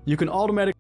You can automatically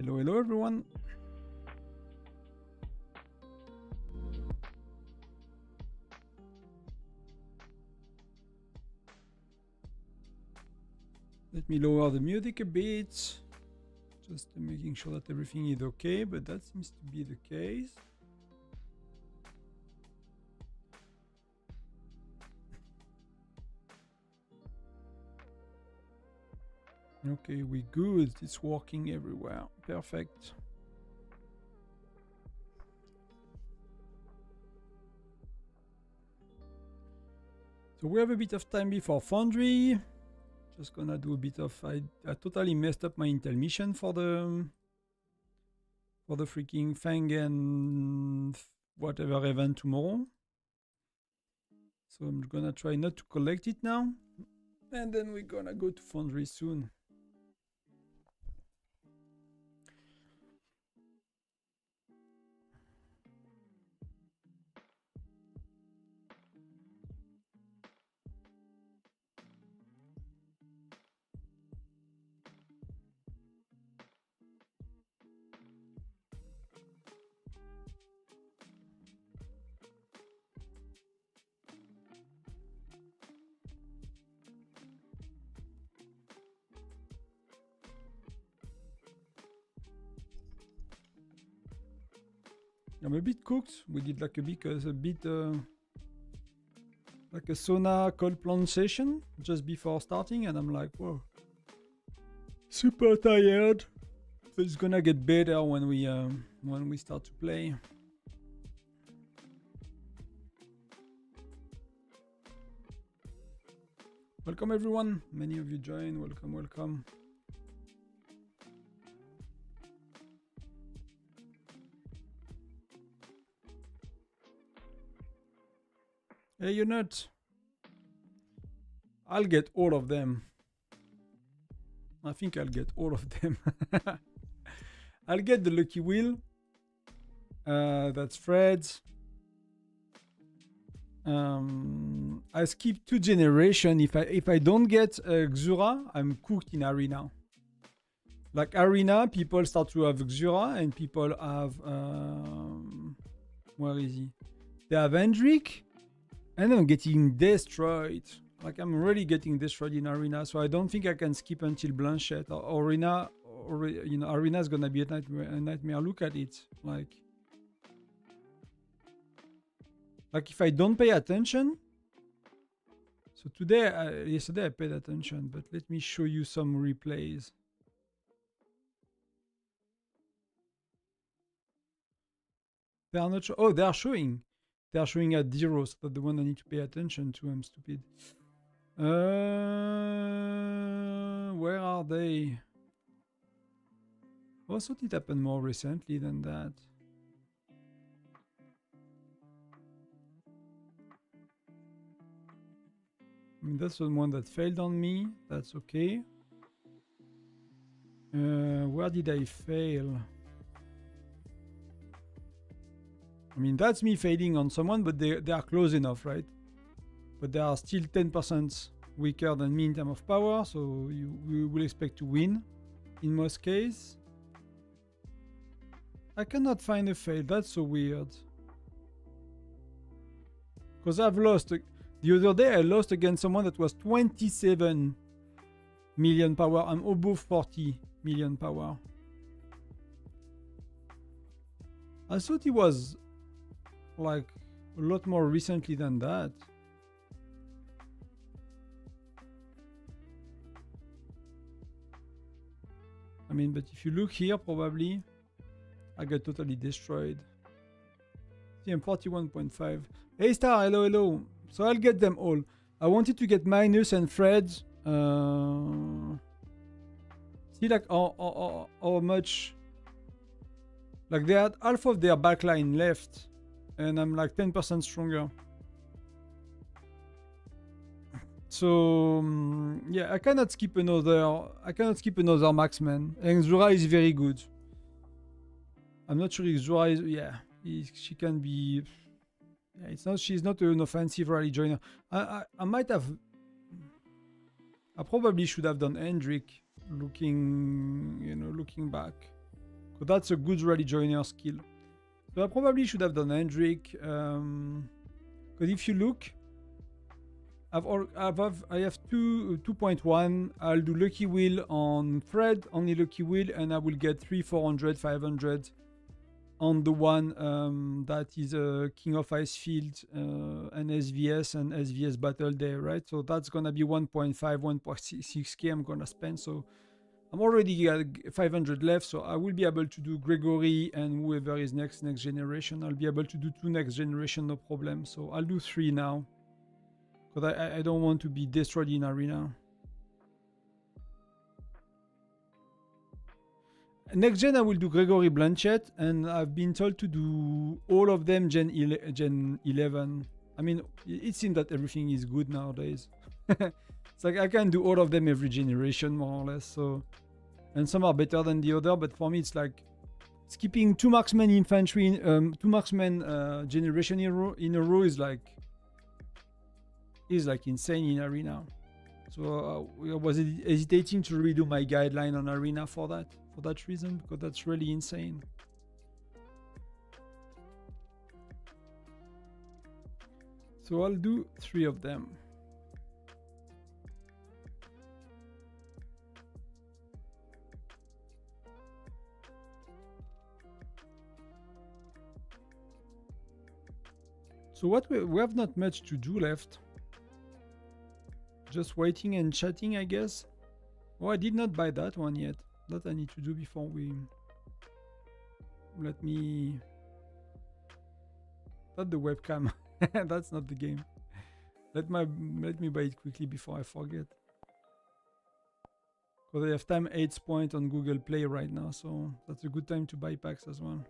Hello, hello, everyone. Let me lower the music a bit. Just making sure that everything is okay, but that seems to be the case. Okay, we good. It's working everywhere. Perfect. So we have a bit of time before Foundry. Just gonna do a bit of... I totally messed up my Intel mission for the freaking Fang and whatever event tomorrow. So I'm gonna try not to collect it now. And then we're gonna go to Foundry soon. I'm a bit cooked. We did like a bit like a sauna cold plunge session just before starting, and I'm like, whoa, super tired. But it's gonna get better when we start to play. Welcome everyone. Many of you join. Welcome, welcome. Hey, you're not. I'll get all of them. I think I'll get all of them. I'll get the lucky wheel. That's Fred's. I skip 2 generations. If I don't get Xura, I'm cooked in Arena. Like Arena, people start to have Xura, and people have where is he? They have Hendrik. And I'm getting destroyed. Like I'm already getting destroyed in Arena, so I don't think I can skip until Blanchette. Or Arena, or you know, Arena is gonna be a nightmare. Look at it, like if I don't pay attention. So today, yesterday I paid attention, but let me show you some replays. They are not. Oh, they are showing. They are showing at 0, so that's the one I need to pay attention to. I'm stupid. Where are they? I thought it happened more recently than that. I mean, that's the one that failed on me. That's okay. Where did I fail? I mean, that's me failing on someone, but they are close enough, right? But they are still 10% weaker than me in terms of power, so we will expect to win in most cases. I cannot find a fail. That's so weird. Because I've lost. The other day, I lost against someone that was 27 million power. I'm above 40 million power. I thought he was like a lot more recently than that. I mean, but if you look here, probably I got totally destroyed. See, I'm 41.5. Hey Star, hello, hello. So I'll get them all. I wanted to get Minus and Fred. See, like how much. Like they had half of their backline left. And I'm like 10% stronger. So yeah, I cannot skip another marksman. And Xura is very good. I'm not sure if Xura is, yeah, she can be. Yeah, it's not. She's not an offensive rally joiner. I might have. I probably should have done Hendrik. Looking back. So that's a good rally joiner skill. So I probably should have done Hendrik. Because if you look, I have 2.1. I'll do Lucky Wheel on Fred, only Lucky Wheel, and I will get 300, 400, 500 on the one that is a King of Icefield and SVS Battle Day, right? So that's gonna be 1.5, 1.6k I'm gonna spend. So I'm already at 500 left, so I will be able to do Gregory and whoever is next generation. I'll be able to do 2 next generation, no problem. So I'll do 3 now, because I don't want to be destroyed in arena. Next gen I will do Gregory Blanchett, and I've been told to do all of them Gen 11. I mean, it seems that everything is good nowadays. It's like I can do all of them every generation, more or less. So, and some are better than the other, but for me it's like skipping 2 marksman infantry, 2 marksman generation in a row is like insane in arena. So I was hesitating to redo my guideline on arena for that reason, because that's really insane. So I'll do 3 of them. So what we have not much to do left. Just waiting and chatting, I guess. Oh, I did not buy that one yet. That I need to do before we... Let me... Not the webcam. That's not the game. Let me buy it quickly before I forget. Because I have time 8 points on Google Play right now, so that's a good time to buy packs as well.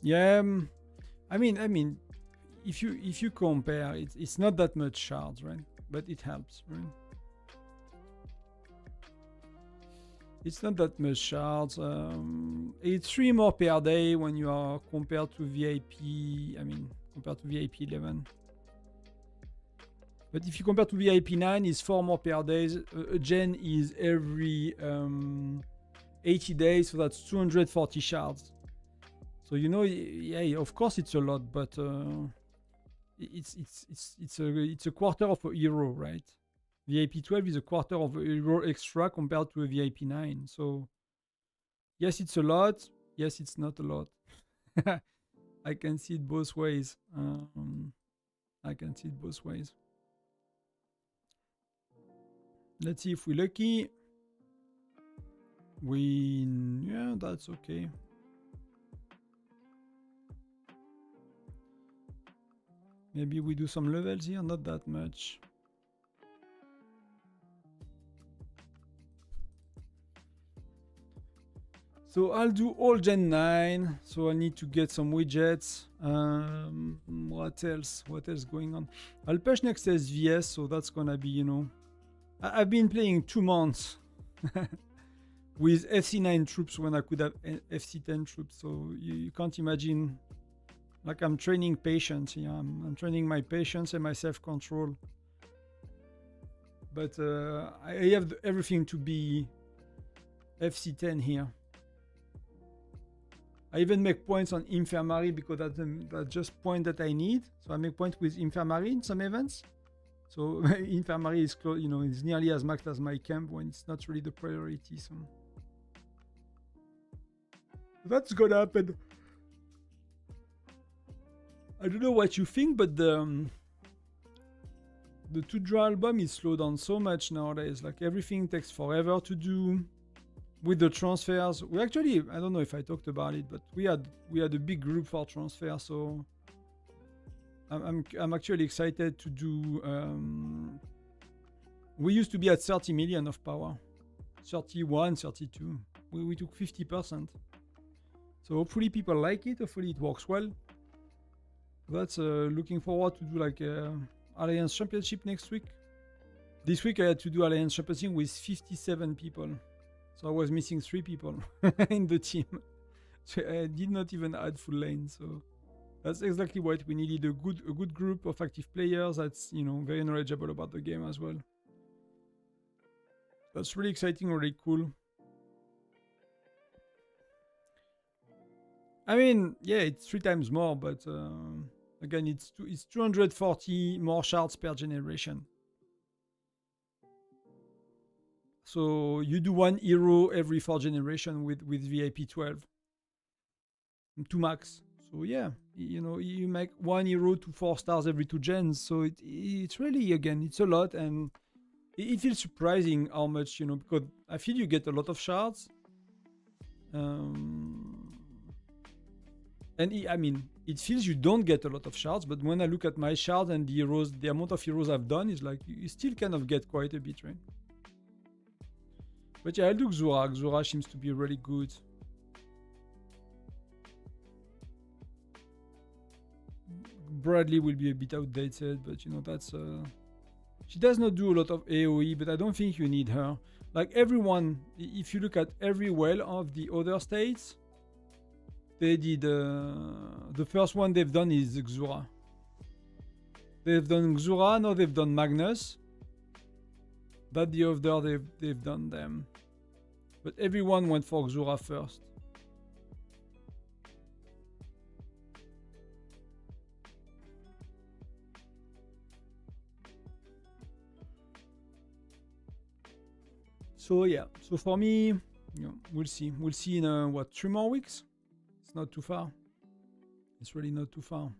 Yeah, I mean, if you compare, it's not that much shards, right? But it helps, right? It's not that much shards. It's 3 more per day when you are compared to VIP. I mean, compared to VIP 11. But if you compare to VIP 9, it's 4 more per day. A gen is every 80 days, so that's 240 shards. So you know, yeah, of course it's a lot, but it's a quarter of a euro, right? VIP 12 is a quarter of a euro extra compared to a VIP 9. So yes, it's a lot. Yes, it's not a lot. I can see it both ways. Let's see if we're lucky. Yeah, that's okay. Maybe we do some levels here, not that much. So I'll do all Gen 9. So I need to get some widgets. What else? What else going on? I'll push next SVS, so that's gonna be, you know... I've been playing 2 months with FC9 troops when I could have FC10 troops. So you can't imagine... Like I'm training patience here. I'm training my patience and my self-control. But I have everything to be FC10 here. I even make points on infirmary because that's just point that I need. So I make points with infirmary in some events. So infirmary is close, you know, it's nearly as maxed as my camp when it's not really the priority. So that's gonna happen. I don't know what you think, but the 2-draw album is slowed down so much nowadays. Like everything takes forever to do. With the transfers, we actually, I don't know if I talked about it, but we had a big group for transfer, so I'm actually excited to do. We used to be at 30 million of power, 31, 32. We took 50%. So hopefully people like it. Hopefully it works well. That's looking forward to do like Alliance Championship next week. This week I had to do Alliance Championship with 57 people. So I was missing 3 people in the team. So I did not even add full lane. So That's exactly what we needed, a good group of active players that's, you know, very knowledgeable about the game as well. That's really exciting, really cool. I mean, yeah, it's 3 times more, but again, it's 240 more shards per generation. So you do 1 hero every 4 generation with VIP 12 to max. So yeah, you know, you make 1 hero to 4 stars every 2 gens. So it's really, again, it's a lot, and it feels surprising how much, you know, because I feel you get a lot of shards. And I mean, it feels you don't get a lot of shards, but when I look at my shards and the heroes, the amount of heroes I've done is like, you still kind of get quite a bit, right? But yeah, I'll do Xura. Xura seems to be really good. Bradley will be a bit outdated, but you know, that's she does not do a lot of AoE, but I don't think you need her. Like everyone, if you look at every well of the other states, they did the first one they've done is Xura. They've done Xura, now they've done Magnus. But the other they've done them. But everyone went for Xura first. So yeah, so for me, you know, we'll see. We'll see in what, 3 more weeks? It's not too far. It's really not too far.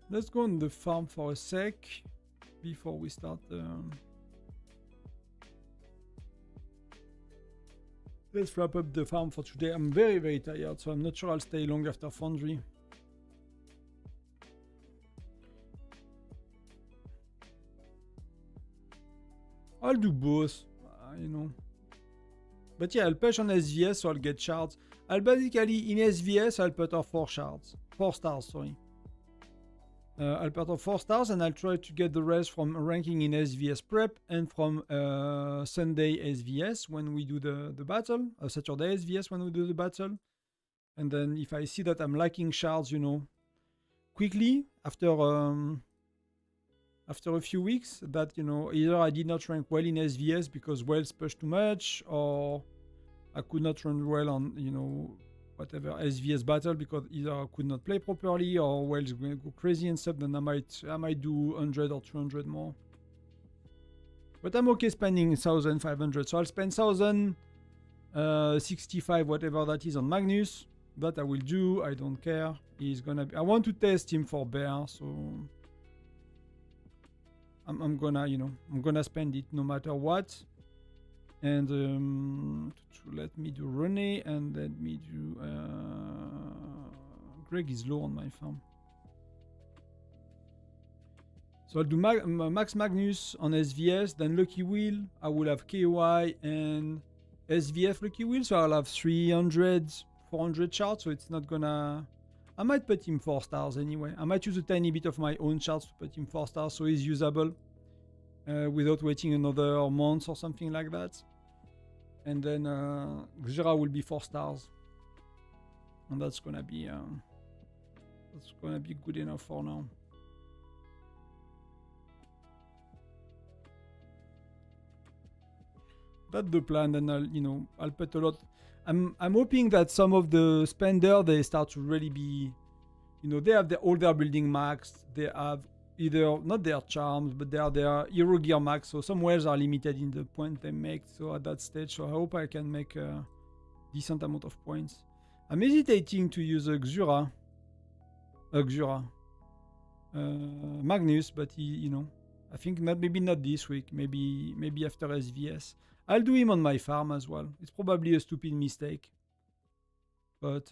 Let's go on the farm for a sec before we start. Let's wrap up the farm for today. I'm very, very tired, so I'm not sure I'll stay long after Foundry. I'll do both, you know. But yeah, I'll push on SVS, so I'll get shards. I'll basically, in SVS, I'll put off 4 shards. 4 stars, sorry. I'll put off 4 stars, and I'll try to get the rest from ranking in SVS prep and from Sunday SVS when we do the battle, Saturday SVS when we do the battle. And then if I see that I'm lacking shards, you know, quickly after a few weeks, that, you know, either I did not rank well in SVS because Wells pushed too much, or I could not run well on, you know, whatever SVS battle because either I could not play properly or Wells going to go crazy and stuff, then I might do 100 or 200 more. But I'm okay spending 1,500, so I'll spend 1,065, whatever that is, on Magnus. That I will do. I don't care. He's gonna be, I want to test him for bear, so I'm gonna, you know, I'm gonna spend it no matter what. And let me do Rene, and let me do Greg is low on my farm. So I'll do Max Magnus on SVS, then Lucky Wheel. I will have KOI and SVF Lucky Wheel, so I'll have 300, 400 shards, so it's not gonna... I might put him 4 stars anyway. I might use a tiny bit of my own shards to put him 4 stars, so he's usable without waiting another month or something like that. And then Xura will be 4 stars, and that's gonna be good enough for now. That's the plan. Then I'll put a lot. I'm hoping that some of the spender, they start to really be, you know, they have all their building maxed. They have either not their charms, but they are their hero gear max. So some wells are limited in the point they make. So at that stage, so I hope I can make a decent amount of points. I'm hesitating to use a Xura, Magnus, but he, you know, I think maybe not this week. Maybe after SVS. I'll do him on my farm as well. It's probably a stupid mistake, but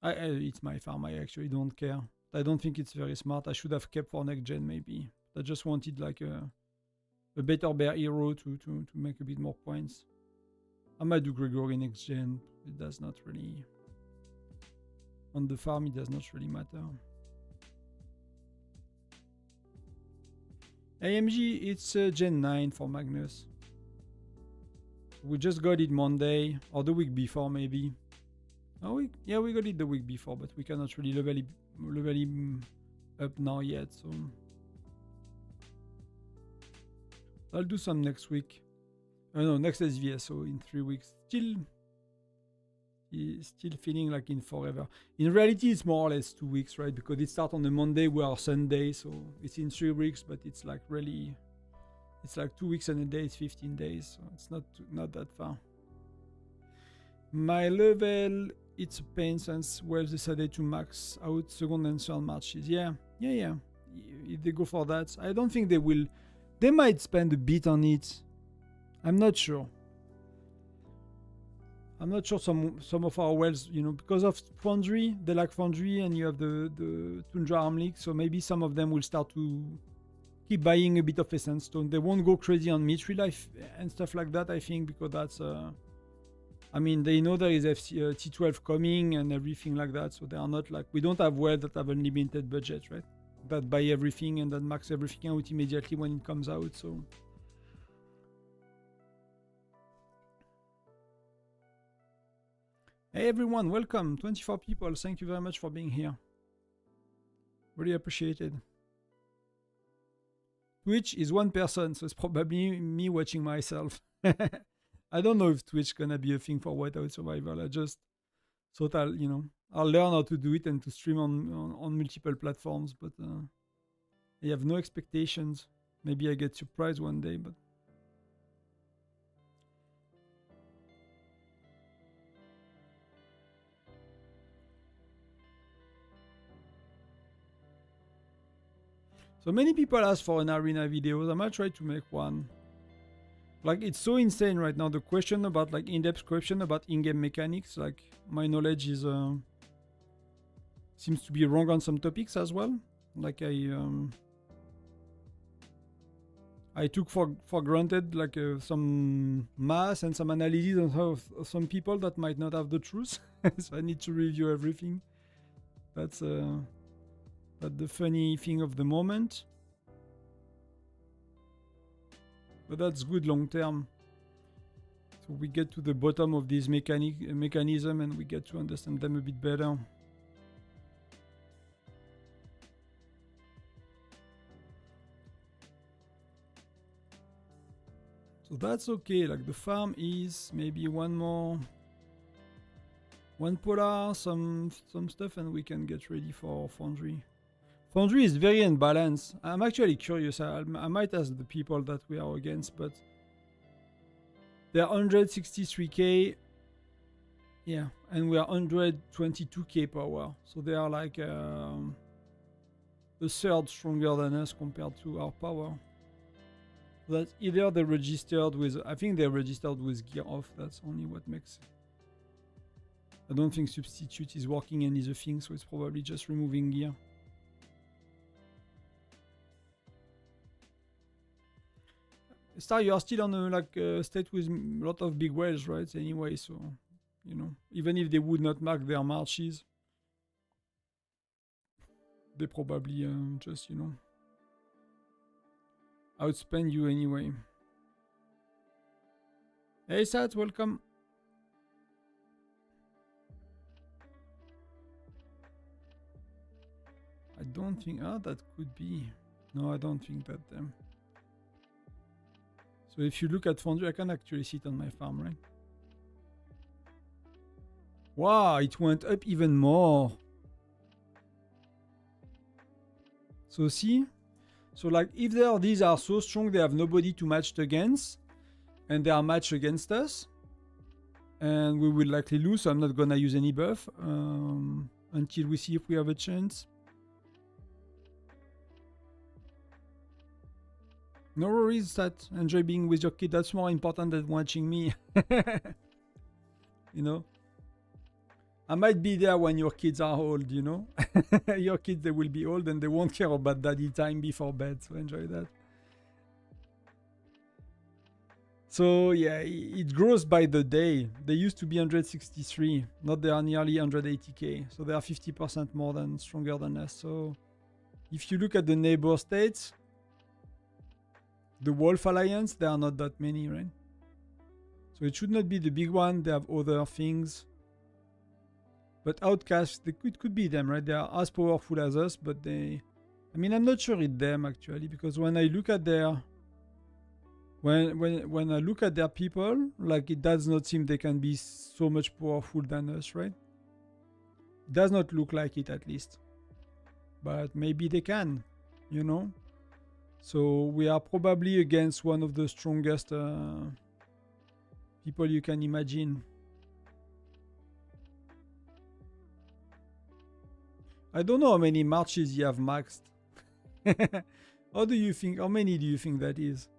it's my farm. I actually don't care. I don't think it's very smart. I should have kept for next gen maybe. that just wanted like a better bear hero to make a bit more points. I might do Gregory next gen. It does not really... On the farm, it does not really matter. AMG, it's Gen 9 for Magnus. We just got it Monday, or the week before maybe. Oh, yeah, we got it the week before, but we cannot really level him up now yet, so... I'll do some next week. No, next SVS, so in 3 weeks. Still feeling like in forever. In reality, it's more or less 2 weeks, right? Because it starts on a Monday, we are Sunday, so it's in 3 weeks, but it's like really... It's like 2 weeks and a day, it's 15 days, so it's not that far. My level, it's a pain since Wells decided to max out second and third marches. Yeah. If they go for that, I don't think they will. They might spend a bit on it. I'm not sure. Some of our wells, you know, because of Foundry, they like Foundry, and you have the Tundra Arm League, so maybe some of them will start to keep buying a bit of Essence Stone. They won't go crazy on Mystery Life and stuff like that, I think, because that's... I mean, they know there is T12 coming and everything like that, so they are not like... We don't have wells that have unlimited budget, right? That buy everything and that max everything out immediately when it comes out, so... Hey everyone, welcome. 24 people. Thank you very much for being here. Really appreciated. Twitch is one person, so it's probably me watching myself. I don't know if Twitch gonna be a thing for Whiteout Survival. I just thought I'll learn how to do it and to stream on multiple platforms, but I have no expectations. Maybe I get surprised one day, but... So many people ask for an arena videos. I might try to make one. Like, it's so insane right now. The question about like in-depth question about in-game mechanics, like my knowledge is seems to be wrong on some topics as well. Like I took for granted like some math and some analysis on how some people that might not have the truth. So I need to review everything. That's the funny thing of the moment. But that's good long term. So we get to the bottom of this mechanism and we get to understand them a bit better. So that's okay. Like the farm is maybe one polar, some stuff, and we can get ready for Foundry. Foundry is very unbalanced. I'm actually curious. I might ask the people that we are against, but they're 163k. Yeah, and we are 122k power. So they are like a third stronger than us compared to our power. That's either they registered with... I think they registered with gear off. That's only what makes... I don't think substitute is working and is a thing, so it's probably just removing gear. Star, you are still on a state with a lot of big whales, right? Anyway, so, you know, even if they would not mark their marches, they probably just, you know, outspend you anyway. Hey Sat, welcome. I don't think... that could be... No, I don't think that... So if you look at Foundry, I can actually see it on my farm, right? Wow, it went up even more. So see? So like if these are so strong, they have nobody to match against, and they are matched against us, and we will likely lose, so I'm not gonna use any buff until we see if we have a chance. No worries, that enjoy being with your kid. That's more important than watching me. You know? I might be there when your kids are old, you know? Your kids, they will be old and they won't care about daddy time before bed, so enjoy that. So yeah, it grows by the day. They used to be 163, now they are nearly 180k, so they are 50% more than stronger than us. So if you look at the neighbor states, the Wolf Alliance, there are not that many, right? So it should not be the big one. They have other things. But Outcasts, it could be them, right? They are as powerful as us, but they... I mean, I'm not sure it's them, actually, because when I look at their... When I look at their people, like, it does not seem they can be so much powerful than us, right? It does not look like it, at least. But maybe they can, you know? So we are probably against one of the strongest people you can imagine. I don't know how many marches you have maxed. How many do you think that is?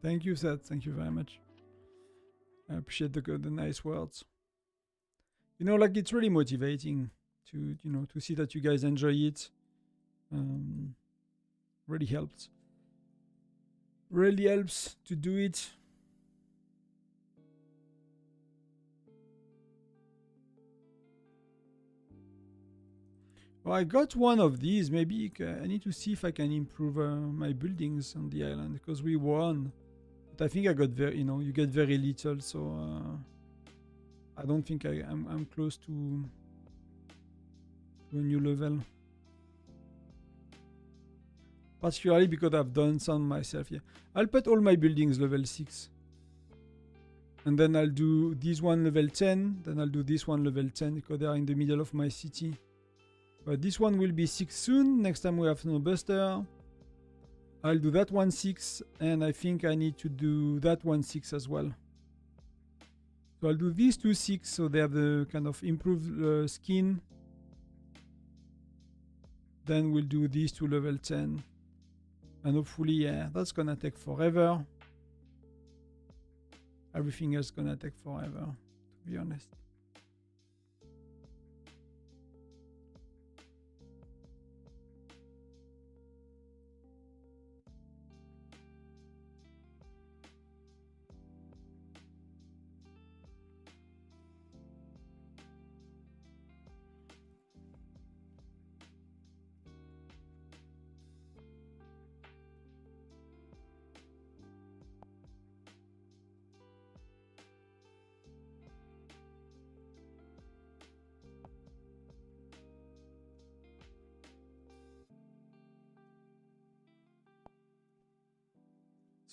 Thank you, Seth. Thank you very much. I appreciate the nice words. You know, like, it's really motivating to, you know, to see that you guys enjoy it. Really helps. Really helps to do it. Well, I got one of these. Maybe I need to see if I can improve my buildings on the island, because we won. But I think I got very, you know, you get very little, so I don't think I'm close to a new level. Particularly because I've done some myself. Yeah, I'll put all my buildings level 6. And then I'll do this one level 10. Then I'll do this one level 10 because they are in the middle of my city. But this one will be 6 soon. Next time we have Snowbuster. I'll do that one 6. And I think I need to do that one 6 as well. So I'll do these two 6 so they have the kind of improved skin. Then we'll do these two level 10. And hopefully, yeah, that's gonna take forever. Everything else gonna take forever, to be honest.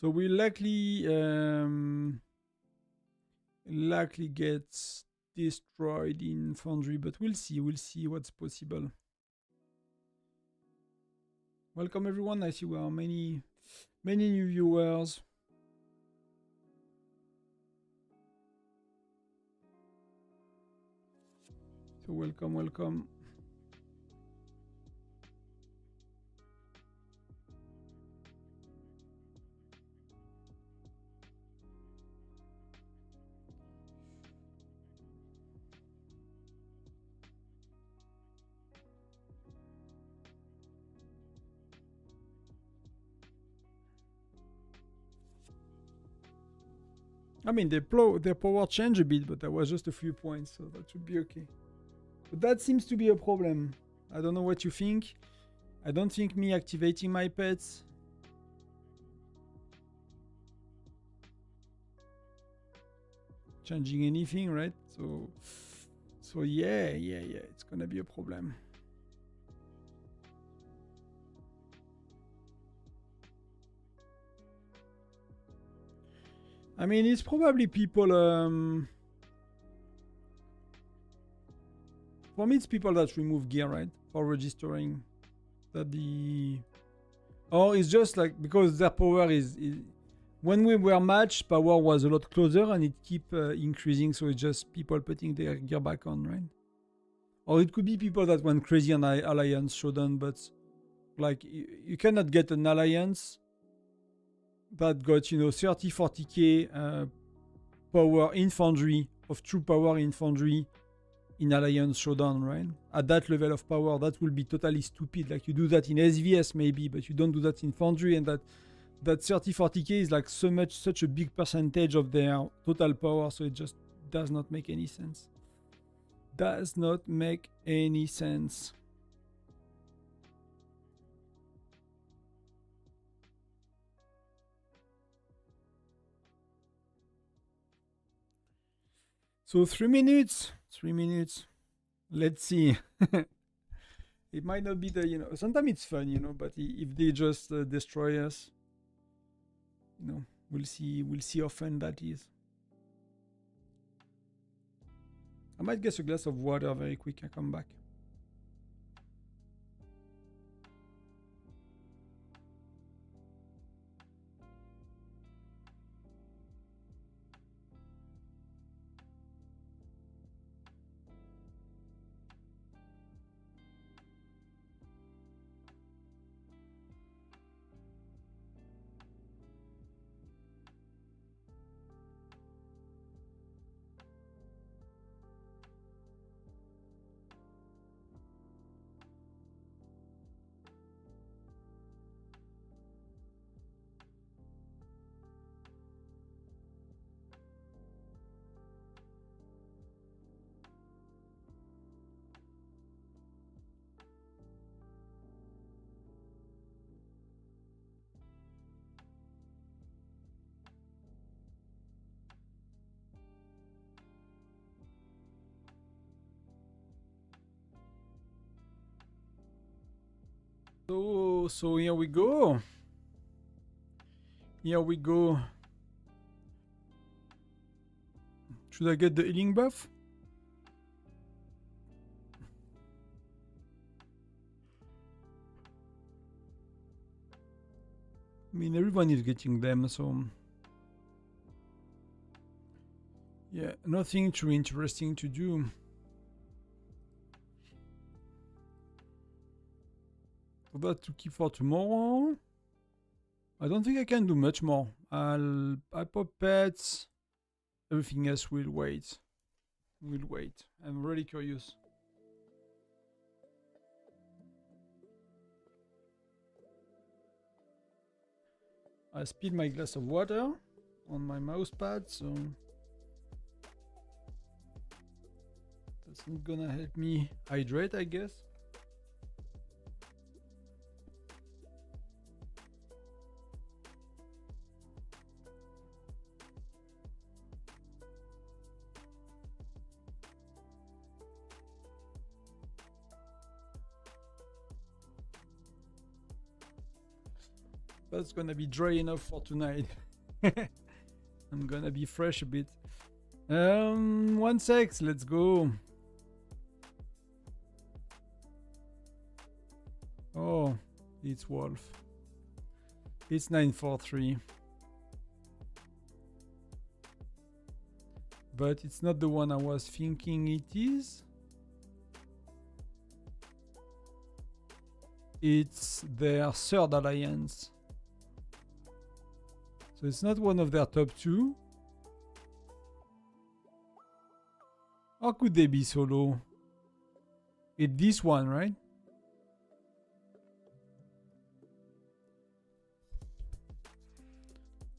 So we likely get destroyed in Foundry, but we'll see what's possible. Welcome everyone. I see we are many new viewers. So welcome. I mean, their power changed a bit, but that was just a few points, so that should be okay. But that seems to be a problem. I don't know what you think. I don't think me activating my pets changing anything, right? So yeah, it's gonna be a problem. I mean, it's probably people, for me, it's people that remove gear, right? For registering. Or it's just like, because their power is when we were matched, power was a lot closer and it keep increasing, so it's just people putting their gear back on, right? Or it could be people that went crazy on Alliance Showdown, but Like, you cannot get an alliance that got, you know, 30-40k power infantry, of true power infantry in Alliance Showdown, right? At that level of power, that will be totally stupid. Like, you do that in SVS maybe, but you don't do that in Foundry, and that 30-40k is like such a big percentage of their total power, so it just does not make any sense. Does not make any sense. So 3 minutes. 3 minutes. Let's see. It might not be the, you know, sometimes it's fun, you know, but if they just destroy us, you know, we'll see how fun that is. I might get a glass of water very quick. I come back. So here we go. Here we go. Should I get the healing buff? I mean, everyone is getting them, so yeah, nothing too interesting to do. So that to keep for tomorrow. I don't think I can do much more. I'll pop pets. Everything else will wait. We'll wait. I'm really curious. I spilled my glass of water on my mouse pad, so that's not gonna help me hydrate, I guess. That's gonna be dry enough for tonight. I'm gonna be fresh a bit. 1 sec, let's go. Oh, it's Wolf. It's 943. But it's not the one I was thinking it is. It's their third alliance. So it's not one of their top 2. How could they be so low? It's this one, right?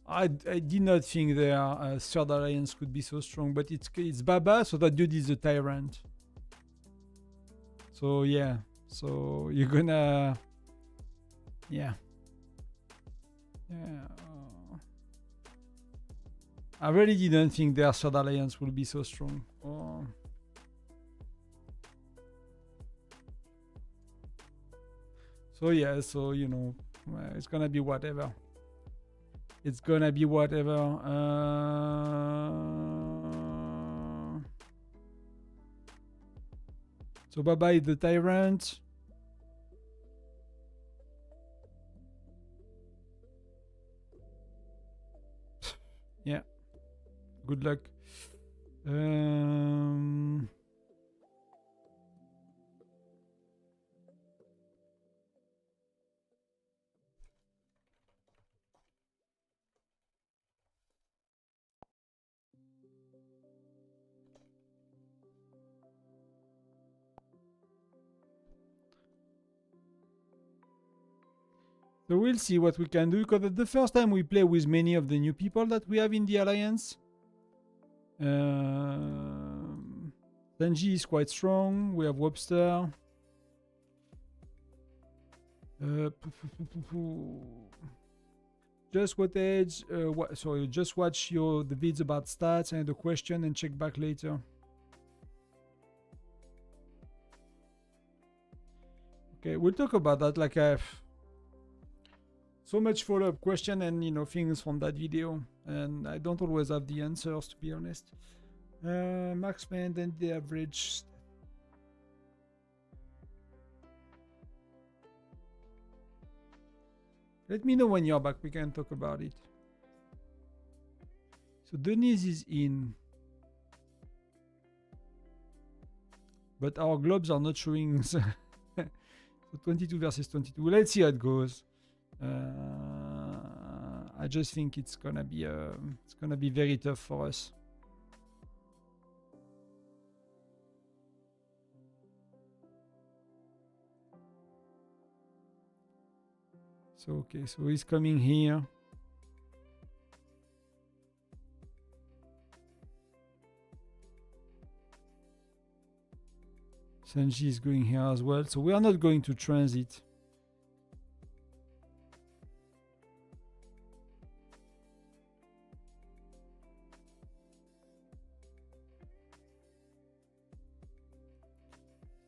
I did not think their third alliance could be so strong, but it's Baba, so that dude is a tyrant. So yeah, so you're gonna, yeah. I really didn't think their third alliance would be so strong. Oh. So yeah, so you know, it's gonna be whatever. It's gonna be whatever. So bye bye the tyrant. Yeah. Good luck. So we'll see what we can do, because the first time we play with many of the new people that we have in the alliance. Senji is quite strong. We have Webster. Just just watch the vids about stats and the question and check back later. Okay, we'll talk about that. Like I have so much follow-up question and things from that video, and I don't always have the answers, to be honest. Marksman and the average. Let me know when you're back. We can talk about it. So Denise is in, but our globes are not showing. So 22 versus 22. Let's see how it goes. I just think it's gonna be very tough for us. So okay, so he's coming here. Senji is going here as well. So we are not going to transit.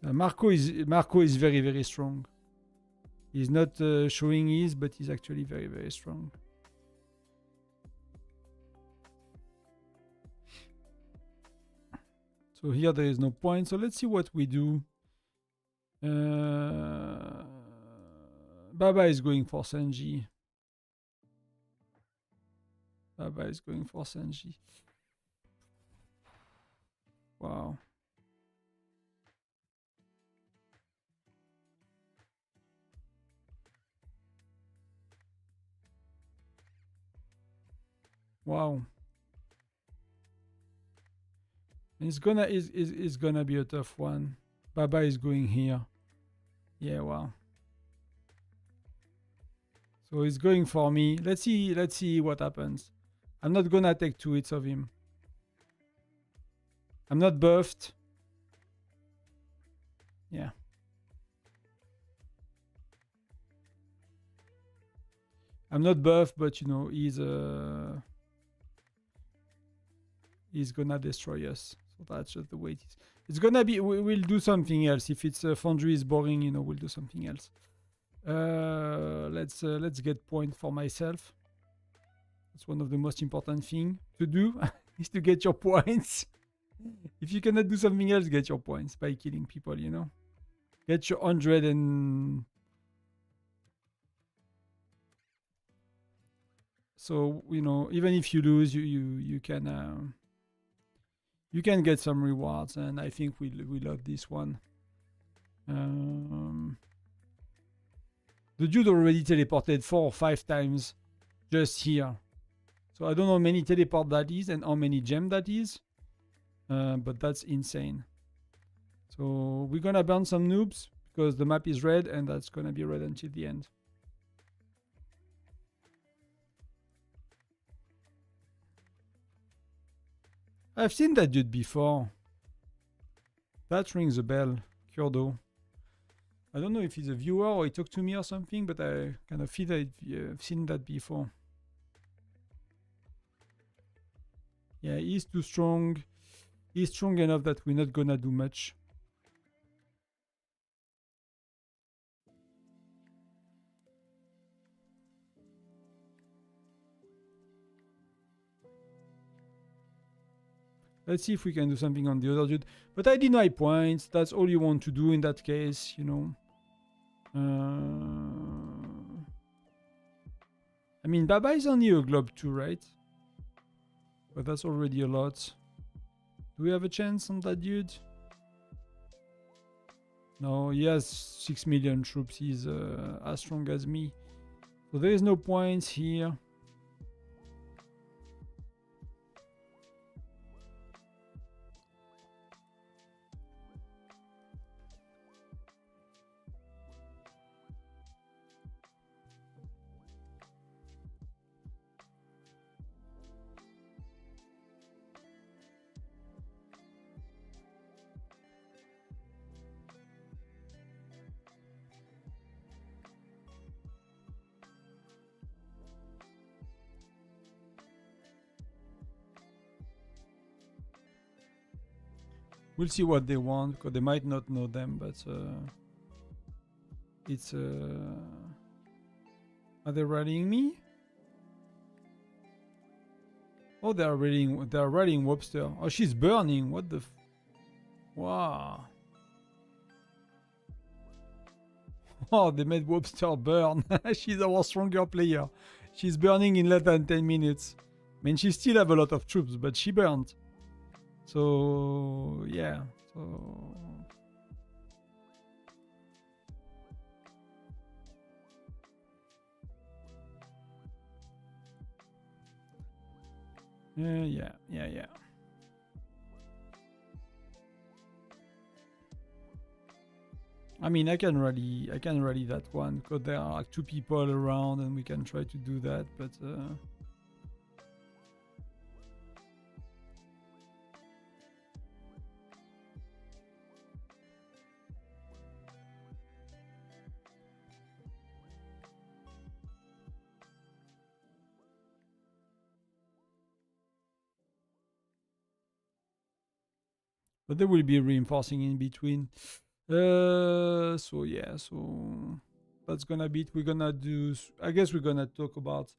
Marco is very, very strong. He's not showing his, but he's actually very, very strong. So here there is no point. So let's see what we do. Baba is going for Senji. Baba is going for Senji. Wow. Wow. It's gonna be a tough one. Baba is going here. Yeah, wow. So he's going for me. Let's see what happens. I'm not gonna take 2 hits of him. I'm not buffed. Yeah. I'm not buffed, but he's gonna destroy us. So that's just the way it is. It's gonna be. We'll do something else. If it's Foundry is boring, we'll do something else. Let's get point for myself. That's one of the most important thing to do is to get your points. If you cannot do something else, get your points by killing people. Get your 100 and. So even if you lose, you can get some rewards, and I think we love this one. The dude already teleported 4 or 5 times just here. So I don't know how many teleport that is and how many gem that is, but that's insane. So we're gonna burn some noobs because the map is red, and that's gonna be red until the end. I've seen that dude before. That rings a bell. Kurdo. I don't know if he's a viewer or he talked to me or something, but I kind of feel that I've seen that before. Yeah, he's too strong. He's strong enough that we're not gonna do much. Let's see if we can do something on the other dude. But I deny points. That's all you want to do in that case, I mean, Baba is only a globe 2, right? But that's already a lot. Do we have a chance on that dude? No, he has 6 million troops. He's as strong as me. So there is no points here. We'll see what they want, because they might not know them, but it's are they rallying me? Oh, they're rallying Webster. Oh, she's burning. What the wow. Oh, they made Webster burn. She's our stronger player. She's burning in less than 10 minutes. I mean, she still have a lot of troops, but she burned. So, yeah. So... yeah. I mean, I can rally that one, because there are like 2 people around, and we can try to do that, but they will be reinforcing in between. So yeah, so that's gonna be it. We're gonna do, I guess we're gonna talk about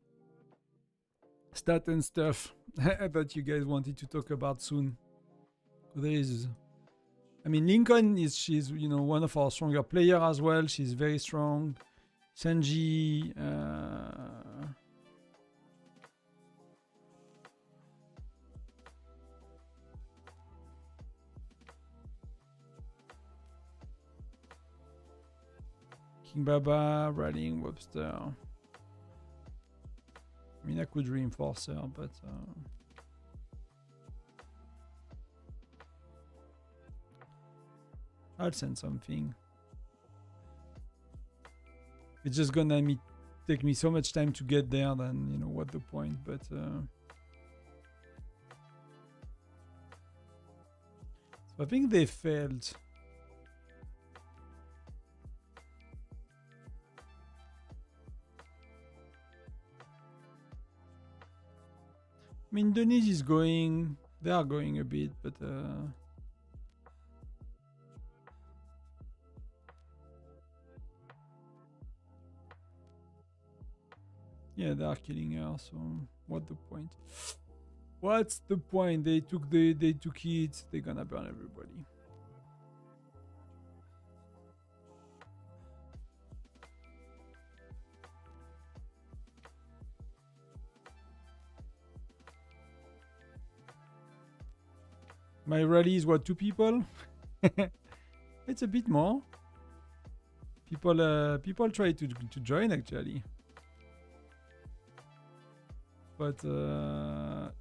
stat and stuff that you guys wanted to talk about soon. There is, I mean, Lincoln she's one of our stronger player as well. She's very strong. Senji, King Baba, rallying Webster. I mean, I could reinforce her, but I'll send something. It's just gonna take me so much time to get there, then what the point, but so I think they failed. I mean, Denise is going, they are going a bit, but yeah, they are killing her, so what the point? What's the point? They took it, they're gonna burn everybody. My rally is what, 2 people? It's a bit more. People try to join actually, but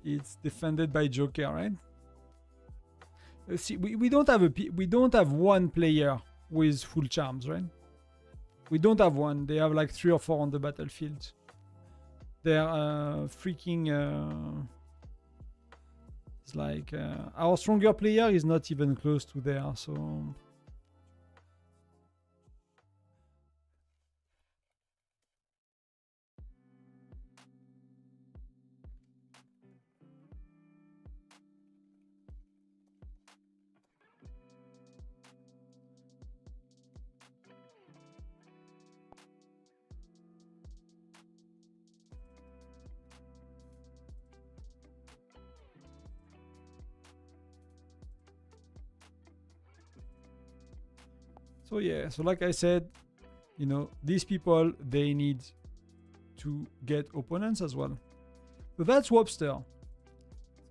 it's defended by Joker, right? See, we don't have one player with full charms, right? We don't have one. They have like 3 or 4 on the battlefield. They're freaking. It's like our stronger player is not even close to there, so. So yeah, so like I said, these people, they need to get opponents as well. So that's Webster. So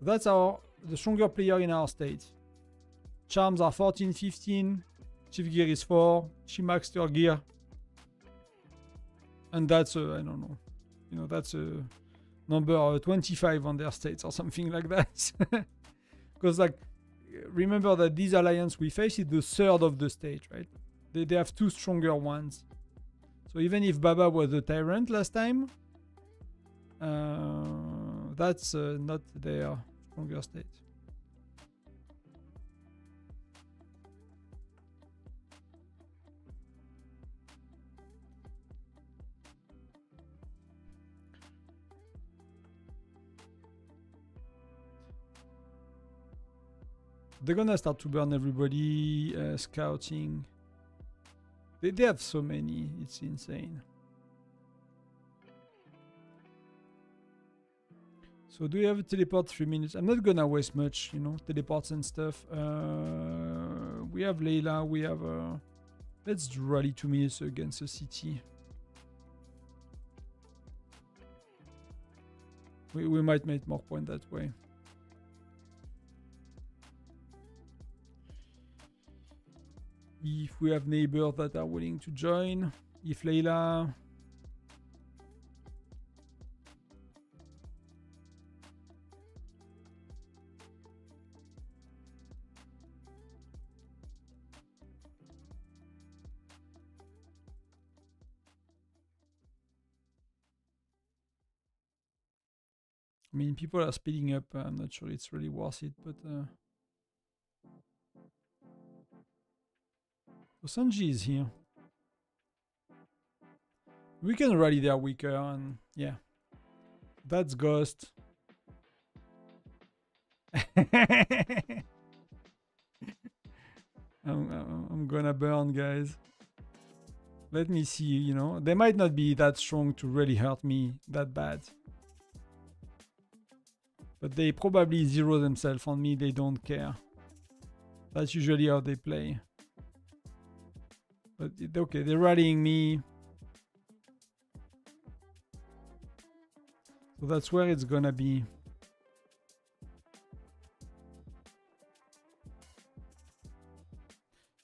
that's the stronger player in our state. Charms are 14, 15. Chief gear is 4. She maxed her gear. And that's I don't know. That's a number 25 on their states or something like that. Because remember that this alliance we face is the 3rd of the state, right? They have 2 stronger ones. So even if Baba was a tyrant last time, that's not their stronger state. they're gonna start to burn everybody. Scouting. They have so many. It's insane. So do we have a teleport 3 minutes? I'm not gonna waste much, you know, teleports and stuff. We have Layla, we have let's rally 2 minutes against the city. We might make more point that way. If we have neighbors that are willing to join, if Layla. I mean, people are speeding up. I'm not sure it's really worth it, but Sanji is here. We can rally their weaker, and yeah, that's Ghost. I'm gonna burn, guys. Let me see, you know, they might not be that strong to really hurt me that bad. But they probably zero themselves on me, they don't care. That's usually how they play. But okay, they're rallying me. So that's where it's gonna be.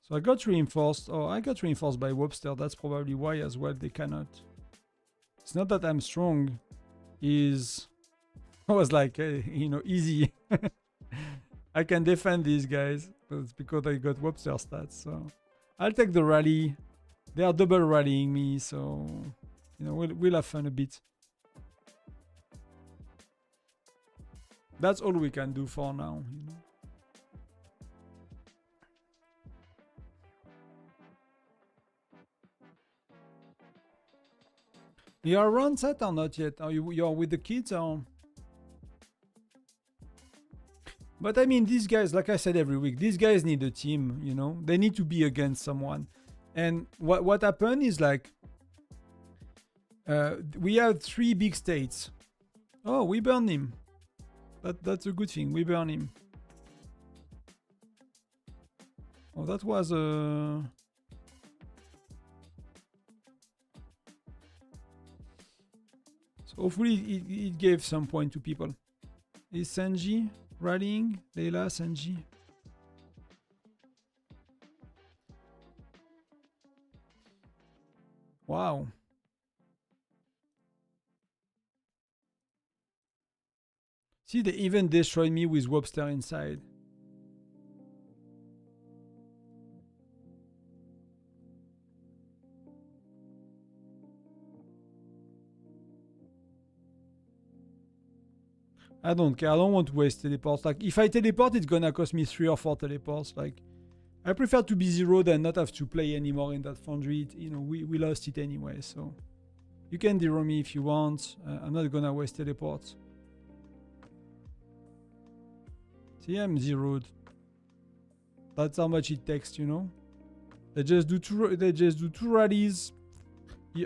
So I got reinforced. Oh, I got reinforced by Webster. That's probably why as well they cannot. It's not that I'm strong. I was like, you know, easy. I can defend these guys. But it's because I got Webster stats. So I'll take the rally. They are double rallying me. So, you know, we'll have fun a bit. That's all we can do for now, you know. You are run set or not yet? Are you're with the kids or? But I mean, these guys, like I said every week, these guys need a team, you know? They need to be against someone. And what happened is like, we have 3 big states. Oh, we burned him. That's a good thing. We burn him. Oh, that was a... So hopefully it gave some point to people. Is Sanji rallying? Layla, Sanji. Wow. See, they even destroyed me with Webster inside. I don't care. I don't want to waste teleports. Like, if I teleport, it's gonna cost me 3 or 4 teleports. Like, I prefer to be 0 than not have to play anymore in that Foundry. You know, we lost it anyway, so... You can zero me if you want. I'm not gonna waste teleports. See, I'm zeroed. That's how much it takes, you know? They just do two rallies.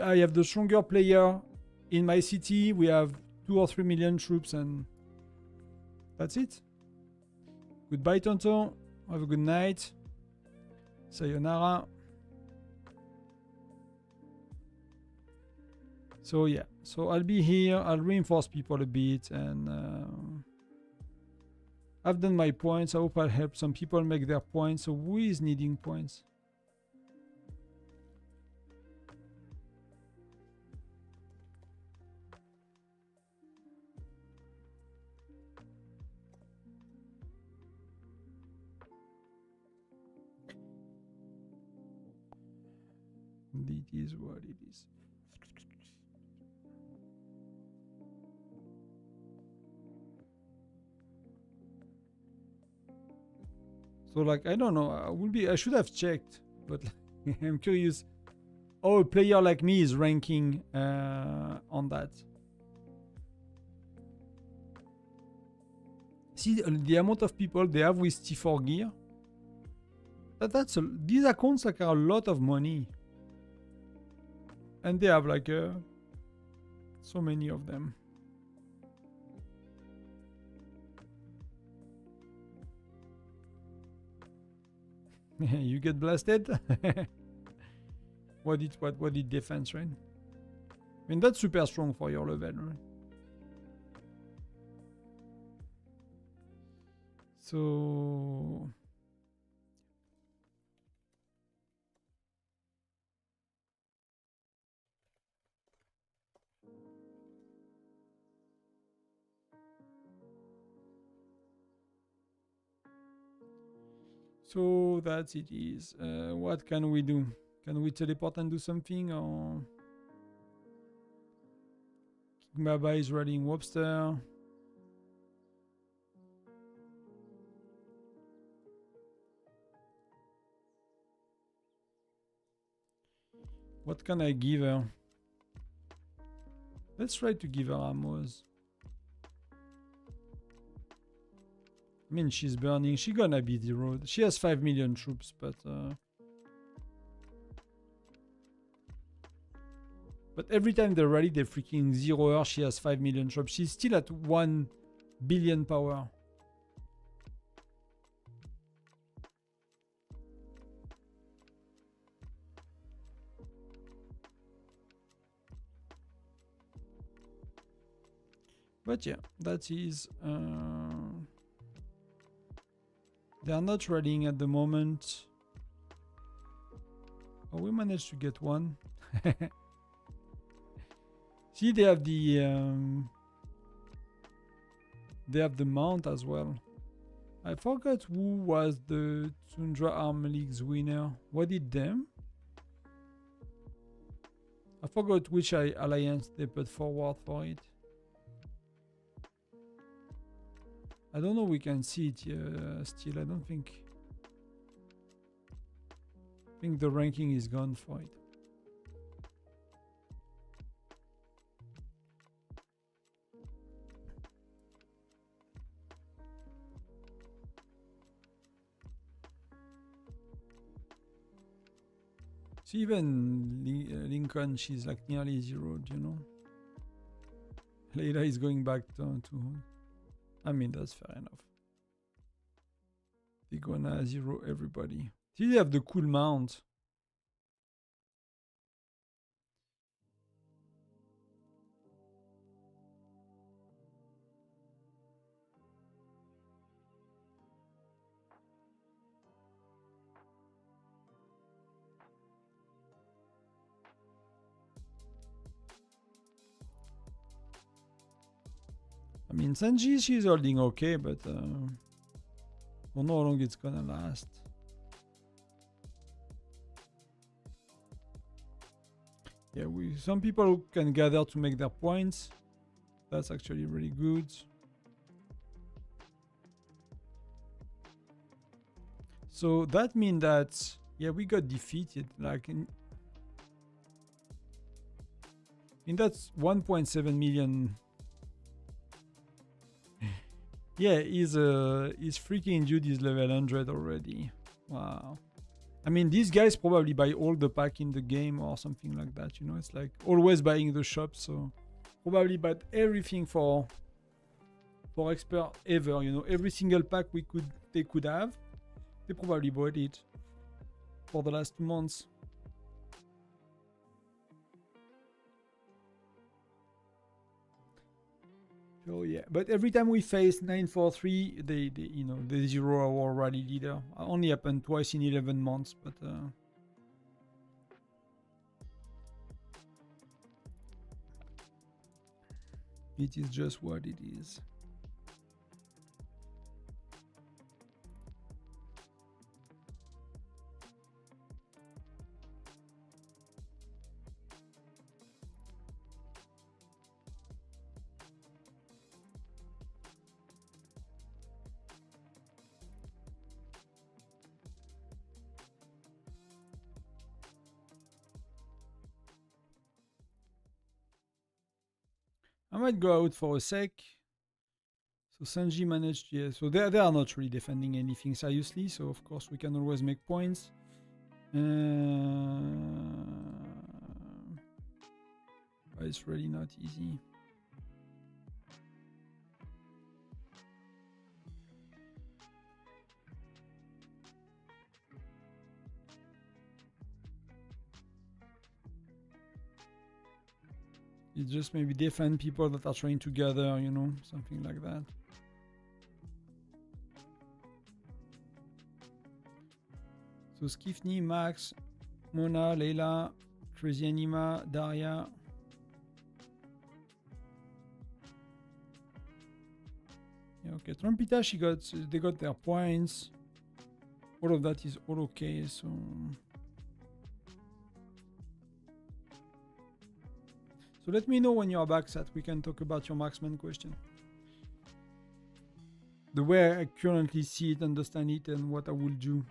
I have the stronger player in my city. We have 2 or 3 million troops and... That's it. Goodbye, Tonton. Have a good night. Sayonara. So yeah. So I'll be here. I'll reinforce people a bit and I've done my points. I hope I'll help some people make their points. So who is needing points? It is what it is. So like, I don't know, I should have checked, but I'm curious. Oh, a player like me is ranking on that. See the amount of people they have with T4 gear. These accounts like are a lot of money. And they have like so many of them. You get blasted? What did defense, right? I mean, that's super strong for your level, right? So... So that's it is. What can we do? Can we teleport and do something? Or Baba is riding Wobster. What can I give her? Let's try to give her ammos. I mean, she's burning. She's gonna be the road. She has 5 million troops, but every time they're ready, they freaking zero her. She has 5 million troops. She's still at 1 billion power. But yeah, that is... They are not ready at the moment. Oh, we managed to get one. See, they have the mount as well. I forgot who was the Tundra Arm League's winner. What did them? I forgot which alliance they put forward for it. I don't know, we can see it still. I don't think... I think the ranking is gone for it. See, even Lincoln, she's like nearly zeroed, you know. Leila is going back to I mean, that's fair enough. They're gonna zero everybody. See, they have the cool mount. I mean, Sanji, she's holding okay, but I don't know how long it's gonna last. Yeah, some people can gather to make their points. That's actually really good. So that means that, yeah, we got defeated. Like in that's 1.7 million. Yeah, he's freaking dude is level 100 already. Wow. I mean, these guys probably buy all the pack in the game or something like that, you know. It's like always buying the shop, so probably bought everything for expert ever, you know. Every single pack they could have, they probably bought it for the last 2 months. So yeah, but every time we face 943, they you know, they zero our rally leader. Only happened twice in 11 months, but it is just what it is. I might go out for a sec. So Sanji managed, yeah. So they are not really defending anything seriously. So of course we can always make points. It's really not easy. It's just maybe defend people that are trying to gather, you know, something like that. So Skifny, Max, Mona, Leila, Crazy Anima, Daria. Yeah, okay. Trumpita, they got their points. All of that is all okay, so... So let me know when you are back, Sat. We can talk about your marksman question. The way I currently see it, understand it, and what I will do.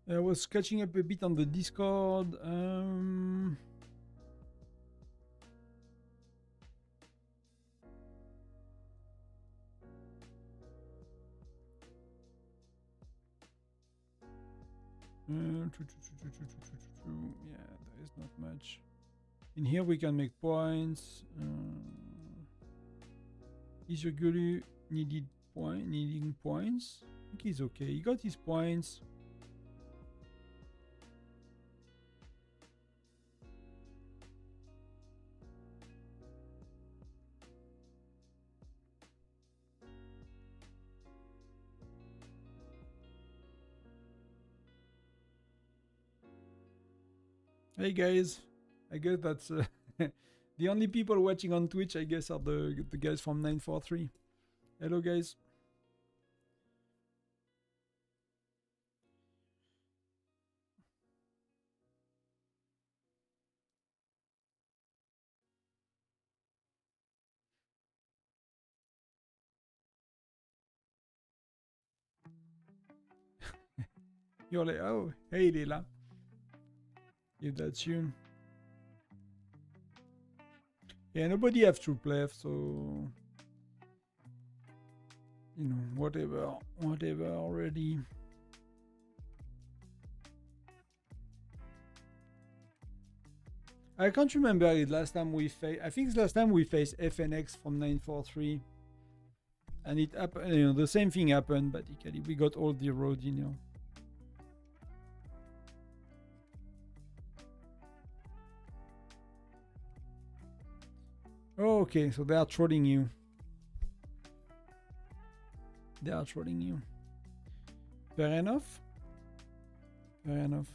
I was catching up a bit on the Discord. Yeah, there is not much. In here we can make points. Is your guru needing points? I think he's okay. He got his points. Hey guys, I guess that's the only people watching on Twitch, I guess, are the guys from 943. Hello guys. You're like, oh, hey Leila. If that's you. Yeah, nobody have troop left, so... You know, whatever already. I can't remember it last time we faced... I think last time we faced FNX from 943. And it happened, you know, the same thing happened, but we got all the road, you know. Oh, okay, so they are trolling you. They are trolling you. Fair enough. Fair enough.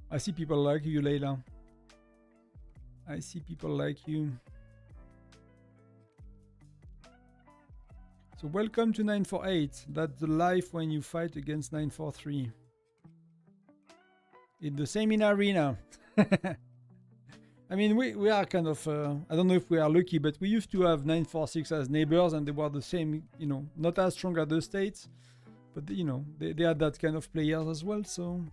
I see people like you, Layla. I see people like you. So welcome to 948. That's the life when you fight against 943. It's the same in arena. I mean, we are kind of, I don't know if we are lucky, but we used to have 946 as neighbors and they were the same, you know, not as strong as the States, but you know, they had that kind of players as well, so.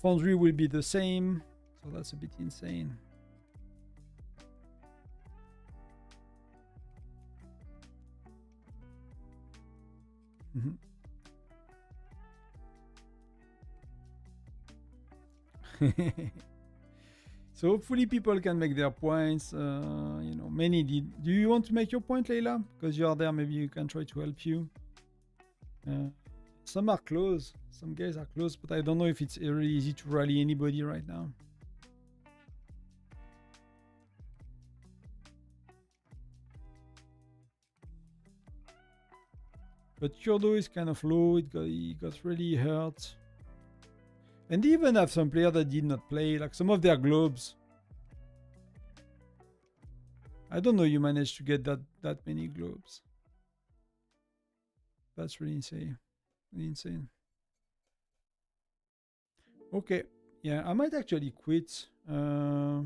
Foundry will be the same, so that's a bit insane. So hopefully people can make their points. You know, many did. Do you want to make your point, Layla? Because you are there, maybe you can try to help you. Some are close. Some guys are close, but I don't know if it's really easy to rally anybody right now. But Kurdo is kind of low. He got really hurt. And they even have some players that did not play, like some of their globes. I don't know you managed to get that many globes. That's really insane. Really insane. Okay. Yeah, I might actually quit. 12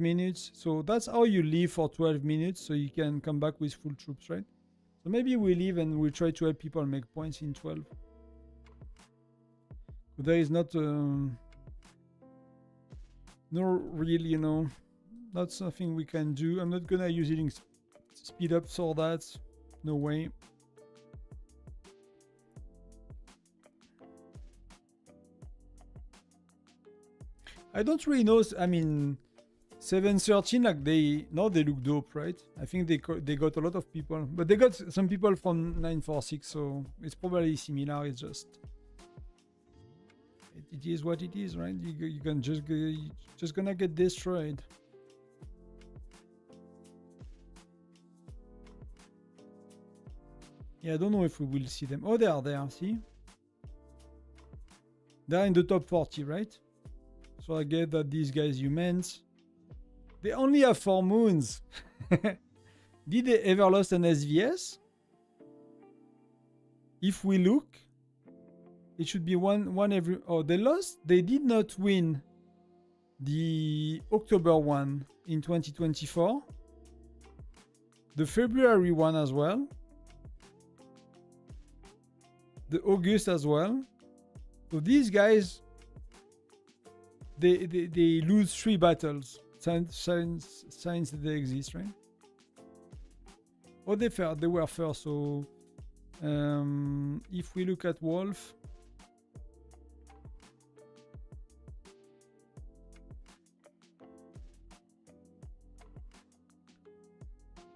minutes. So that's how you leave for 12 minutes, so you can come back with full troops, right? So maybe we leave and we'll try to help people make points in 12. There is not no real, you know, not something we can do. I'm not gonna use it in speed ups or that. No way. I don't really know. I mean, 713, like they look dope, right? I think they got a lot of people, but they got some people from 946, so it's probably similar. It's just. It is what it is, right? You can just gonna get destroyed. Yeah, I don't know if we will see them. Oh, they are there. See, they're in the top 40, right? So I get that these guys you meant. They only have 4 moons. Did they ever lost an SVS? If we look. It should be one every. Oh, they lost. They did not win the October one in 2024. The February one as well. The August as well. So these guys, they lose 3 battles since they exist, right? Oh, they were first. So if we look at Wolf.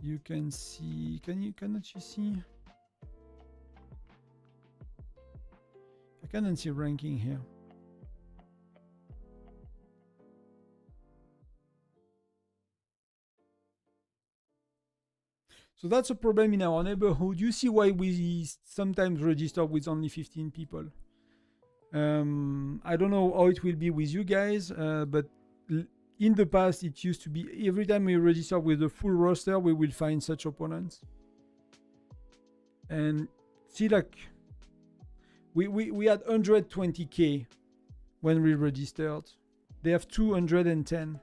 You can see, cannot you see? I cannot see ranking here. So that's a problem in our neighborhood. You see why we sometimes register with only 15 people. I don't know how it will be with you guys, but in the past, it used to be every time we register with a full roster, we will find such opponents. And see, like, we had 120k when we registered. They have 210.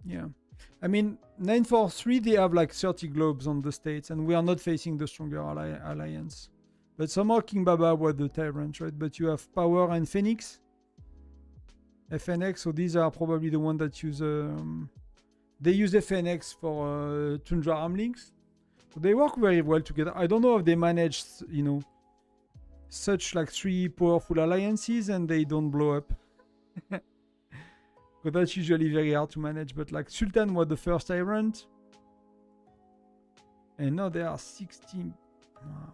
Yeah. I mean, 943, they have like 30 globes on the States, and we are not facing the stronger alliance. But somehow King Baba was the tyrant, right? But you have Power and Phoenix. FNX, so these are probably the ones that use... they use FNX for Tundra Armlinks. So they work very well together. I don't know if they managed, you know, such like 3 powerful alliances and they don't blow up. Because But that's usually very hard to manage. But like Sultan was the first tyrant. And now there are 16. Wow.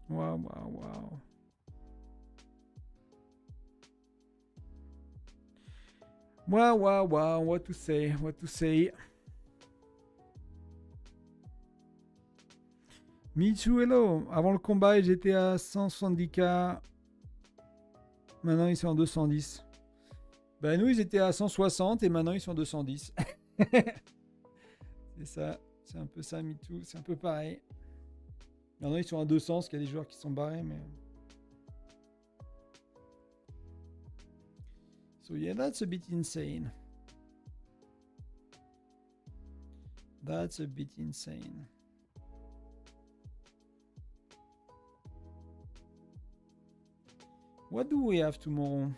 Wow, wow, wow. Wow, wow, wow. What to say? What to say? Me too, hello. Avant le combat, j'étais à 170k. Maintenant, ils sont en 210. Ben, nous, ils étaient à 160 et maintenant, ils sont 210. C'est ça. C'est un peu ça, Me too. C'est un peu pareil. Maintenant, ils sont à 200, parce qu'il y a des joueurs qui sont barrés, mais... So, yeah, that's a bit insane. That's a bit insane. What do we have tomorrow?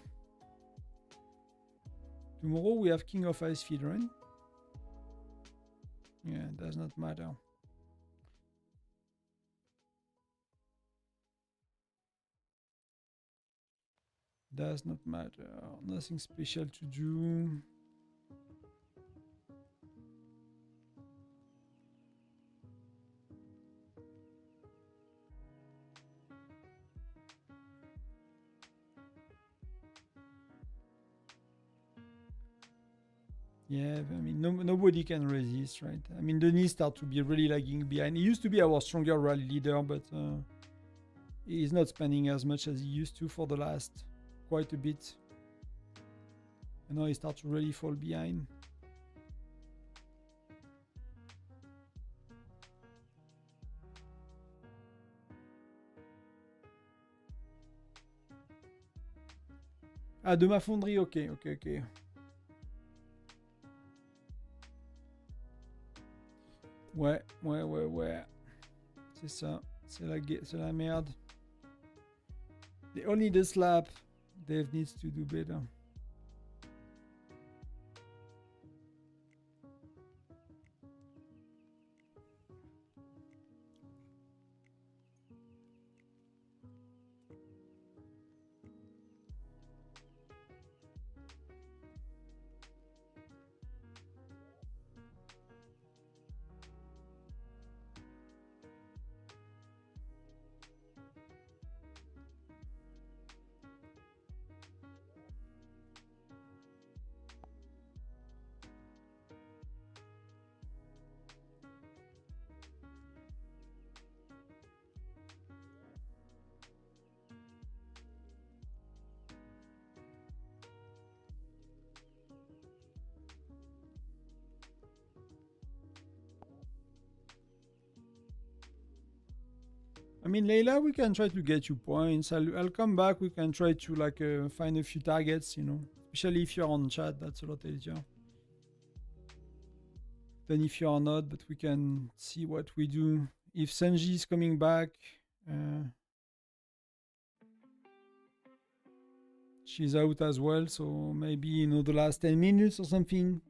Tomorrow we have King of Ice Children. Yeah, it does not matter. Does not matter. Nothing special to do. Yeah, I mean, nobody can resist, right? I mean, the knees start to be really lagging behind. He used to be our stronger rally leader, but he's not spending as much as he used to for the last quite a bit. And now he starts to really fall behind. Ah, de ma fonderie, ok. Ouais. C'est ça. C'est la merde. They all need a slap. Dave needs to do better. I mean, Layla, we can try to get you points. I'll come back. We can try to like find a few targets, you know. Especially if you're on chat, that's a lot easier. Then if you are not, but we can see what we do. If Senji is coming back, she's out as well, so maybe, you know, the last 10 minutes or something.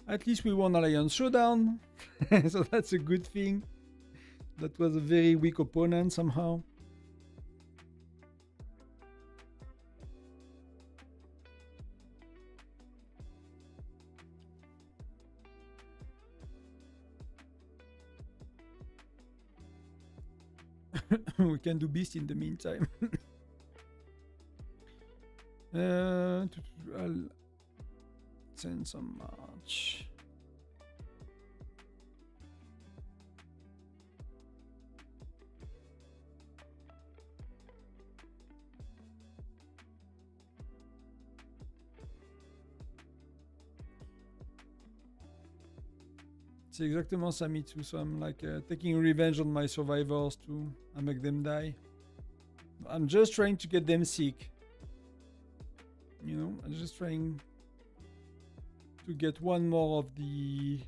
At least we won Alliance Showdown, so that's a good thing. That was a very weak opponent somehow. We can do Beast in the meantime. I'll send some march. C'est exactement ça, me too. So I'm like taking revenge on my survivors to make them die. I'm just trying to get them sick. You know, I'm just trying to get one more of the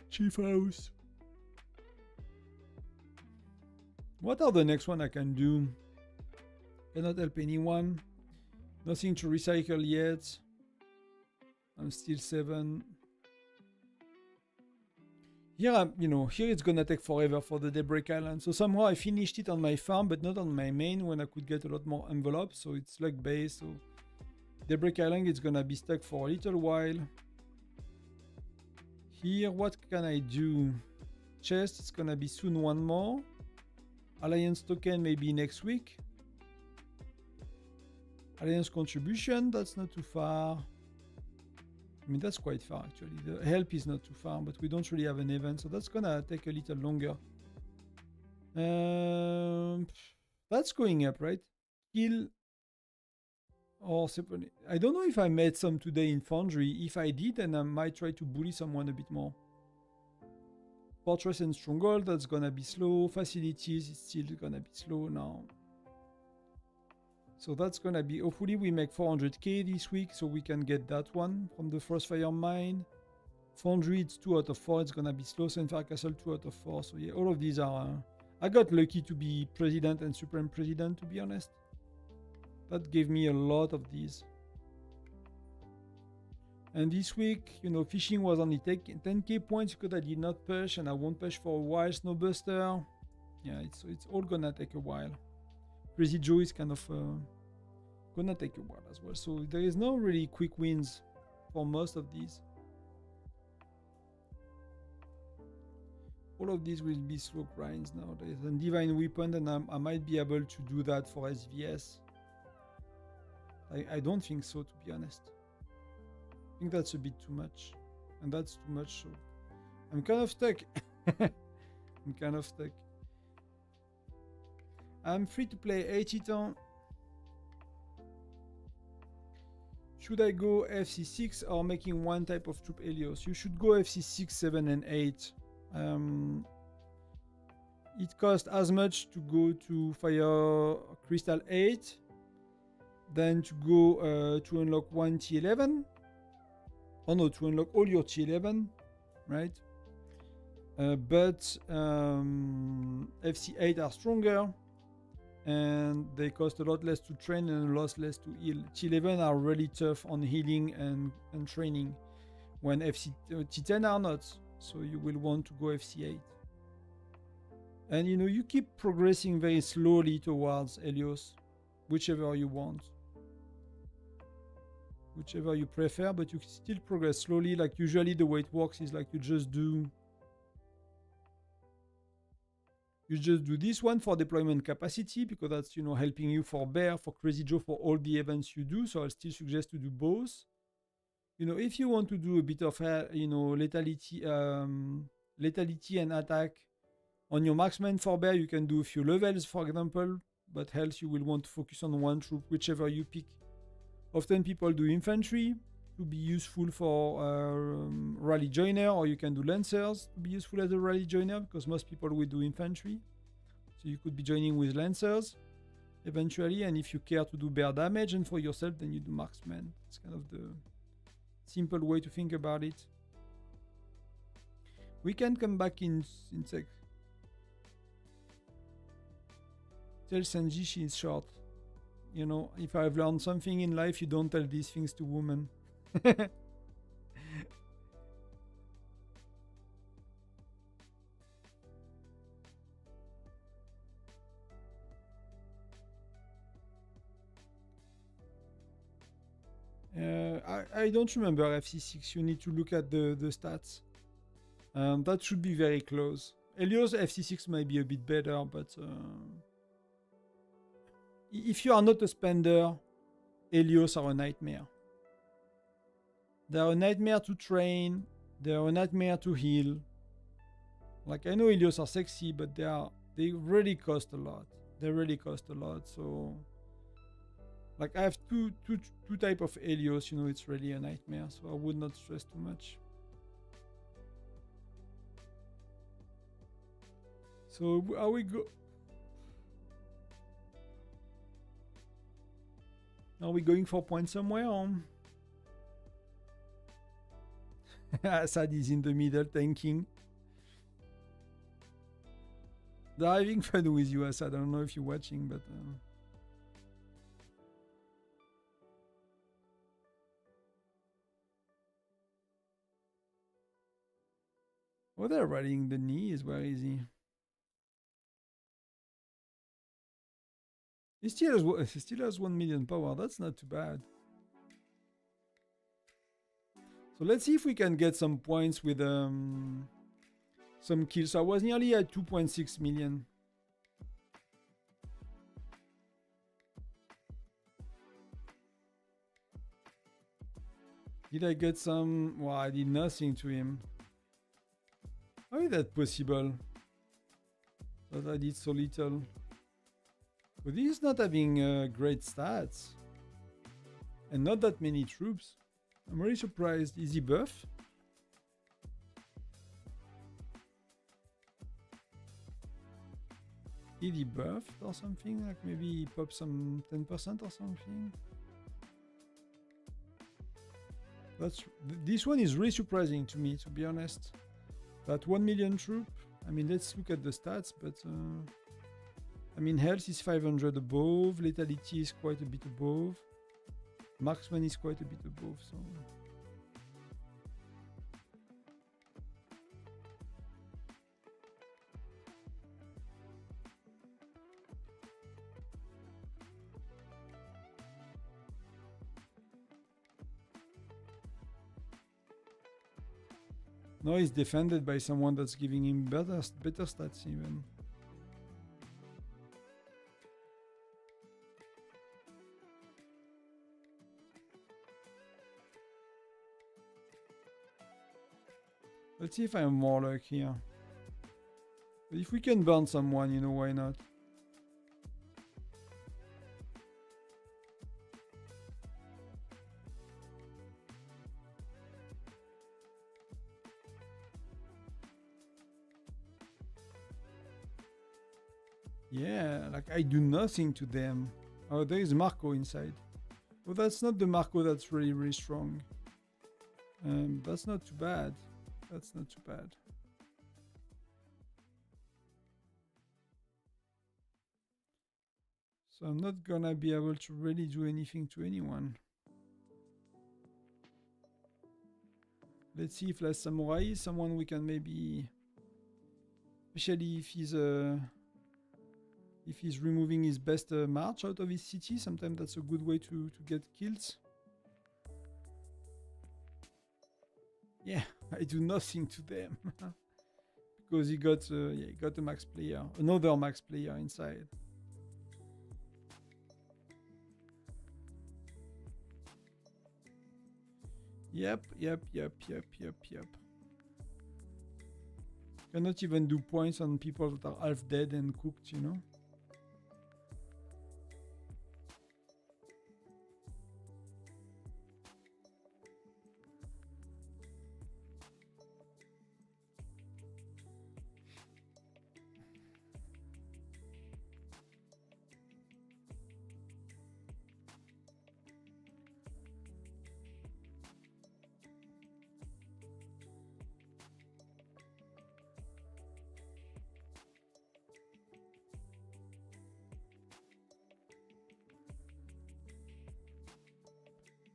chief house. What are the next one I can do? Cannot help anyone. Nothing to recycle yet. I'm still 7. Here, here it's gonna take forever for the Daybreak Island. So somehow I finished it on my farm, but not on my main when I could get a lot more envelopes. So it's luck based. So Daybreak Island is gonna be stuck for a little while. Here, what can I do? Chest, it's gonna be soon one more. Alliance token maybe next week. Alliance contribution, that's not too far. I mean, that's quite far actually. The help is not too far, but we don't really have an event, so that's gonna take a little longer. That's going up, right? Kill or separate. I don't know if I made some today in Foundry. If I did, then I might try to bully someone a bit more. Fortress and Stronghold, that's gonna be slow. Facilities is still gonna be slow now. So that's gonna be, hopefully we make 400k this week so we can get that one from the Frostfire Mine. Foundry, it's 2 out of 4, it's gonna be slow. Sunfire Castle, 2 out of 4. So yeah, all of these are, I got lucky to be President and Supreme President, to be honest. That gave me a lot of these. And this week, fishing was only 10k points because I did not push and I won't push for a while. Snowbuster, yeah, it's all gonna take a while. Crazy Joe is kind of gonna take a while as well. So there is no really quick wins for most of these. All of these will be slow grinds nowadays. And Divine Weapon, and I might be able to do that for SVS. I don't think so, to be honest. I think that's a bit too much. And that's too much, so I'm kind of stuck. I'm kind of stuck. I'm free to play 8 Titan. Should I go FC6 or making one type of troop Helios? You should go FC6, 7 and 8. It costs as much to go to Fire Crystal 8 than to go to unlock one T11. Oh no, to unlock all your T11, right? But FC8 are stronger and they cost a lot less to train and a lot less to heal. T11 are really tough on healing and training, when T10 are not. So you will want to go FC8. And you keep progressing very slowly towards Helios, whichever you want. Whichever you prefer, but you still progress slowly. Like usually the way it works is like you just do this one for deployment capacity, because that's helping you for Bear, for Crazy Joe, for all the events you do. So I'll still suggest to do both. If you want to do a bit of lethality and attack on your marksman for Bear, you can do a few levels, for example, but health you will want to focus on one troop, whichever you pick. Often people do infantry to be useful for rally joiner, or you can do lancers to be useful as a rally joiner, because most people will do infantry. So you could be joining with lancers eventually, and if you care to do bear damage and for yourself, then you do marksman. It's kind of the simple way to think about it. We can come back in sec. Tell Sanji she is short. If I've learned something in life, you don't tell these things to women. I don't remember FC6. You need to look at the stats. That should be very close. Helios FC6 might be a bit better, but if you are not a spender, Helios are a nightmare. They are a nightmare to train. They are a nightmare to heal. Like, I know Helios are sexy, but they really cost a lot. They really cost a lot. So, like, I have two type of Helios. It's really a nightmare. So I would not stress too much. So are we Are we going for points somewhere? Assad is in the middle tanking. They're having fun with you, Assad. I don't know if you're watching, but Oh, they're riding the knees. Where is he? He still has 1 million power. That's not too bad. So let's see if we can get some points with some kills. So I was nearly at 2.6 million. Did I get some? Well, I did nothing to him. How is that possible? That I did so little. But he's not having great stats. And not that many troops. I'm really surprised. Is he buff? Is he buffed or something? Like maybe he popped some 10% or something? This one is really surprising to me, to be honest. That 1 million troop. I mean, let's look at the stats, but I mean, health is 500 above, lethality is quite a bit above, marksman is quite a bit above, so. No, he's defended by someone that's giving him better stats even. Let's see if I have more luck here. But if we can burn someone, you know, why not? Yeah, like I do nothing to them. Oh, there is Marco inside. Oh, that's not the Marco that's really, really strong. That's not too bad. That's not too bad. So I'm not gonna be able to really do anything to anyone. Let's see if Last Samurai is someone we can maybe... Especially if he's removing his best march out of his city, sometimes that's a good way to get kills. Yeah, I do nothing to them. Because he got a max player, another max player inside. Yep. Cannot even do points on people that are half dead and cooked, you know?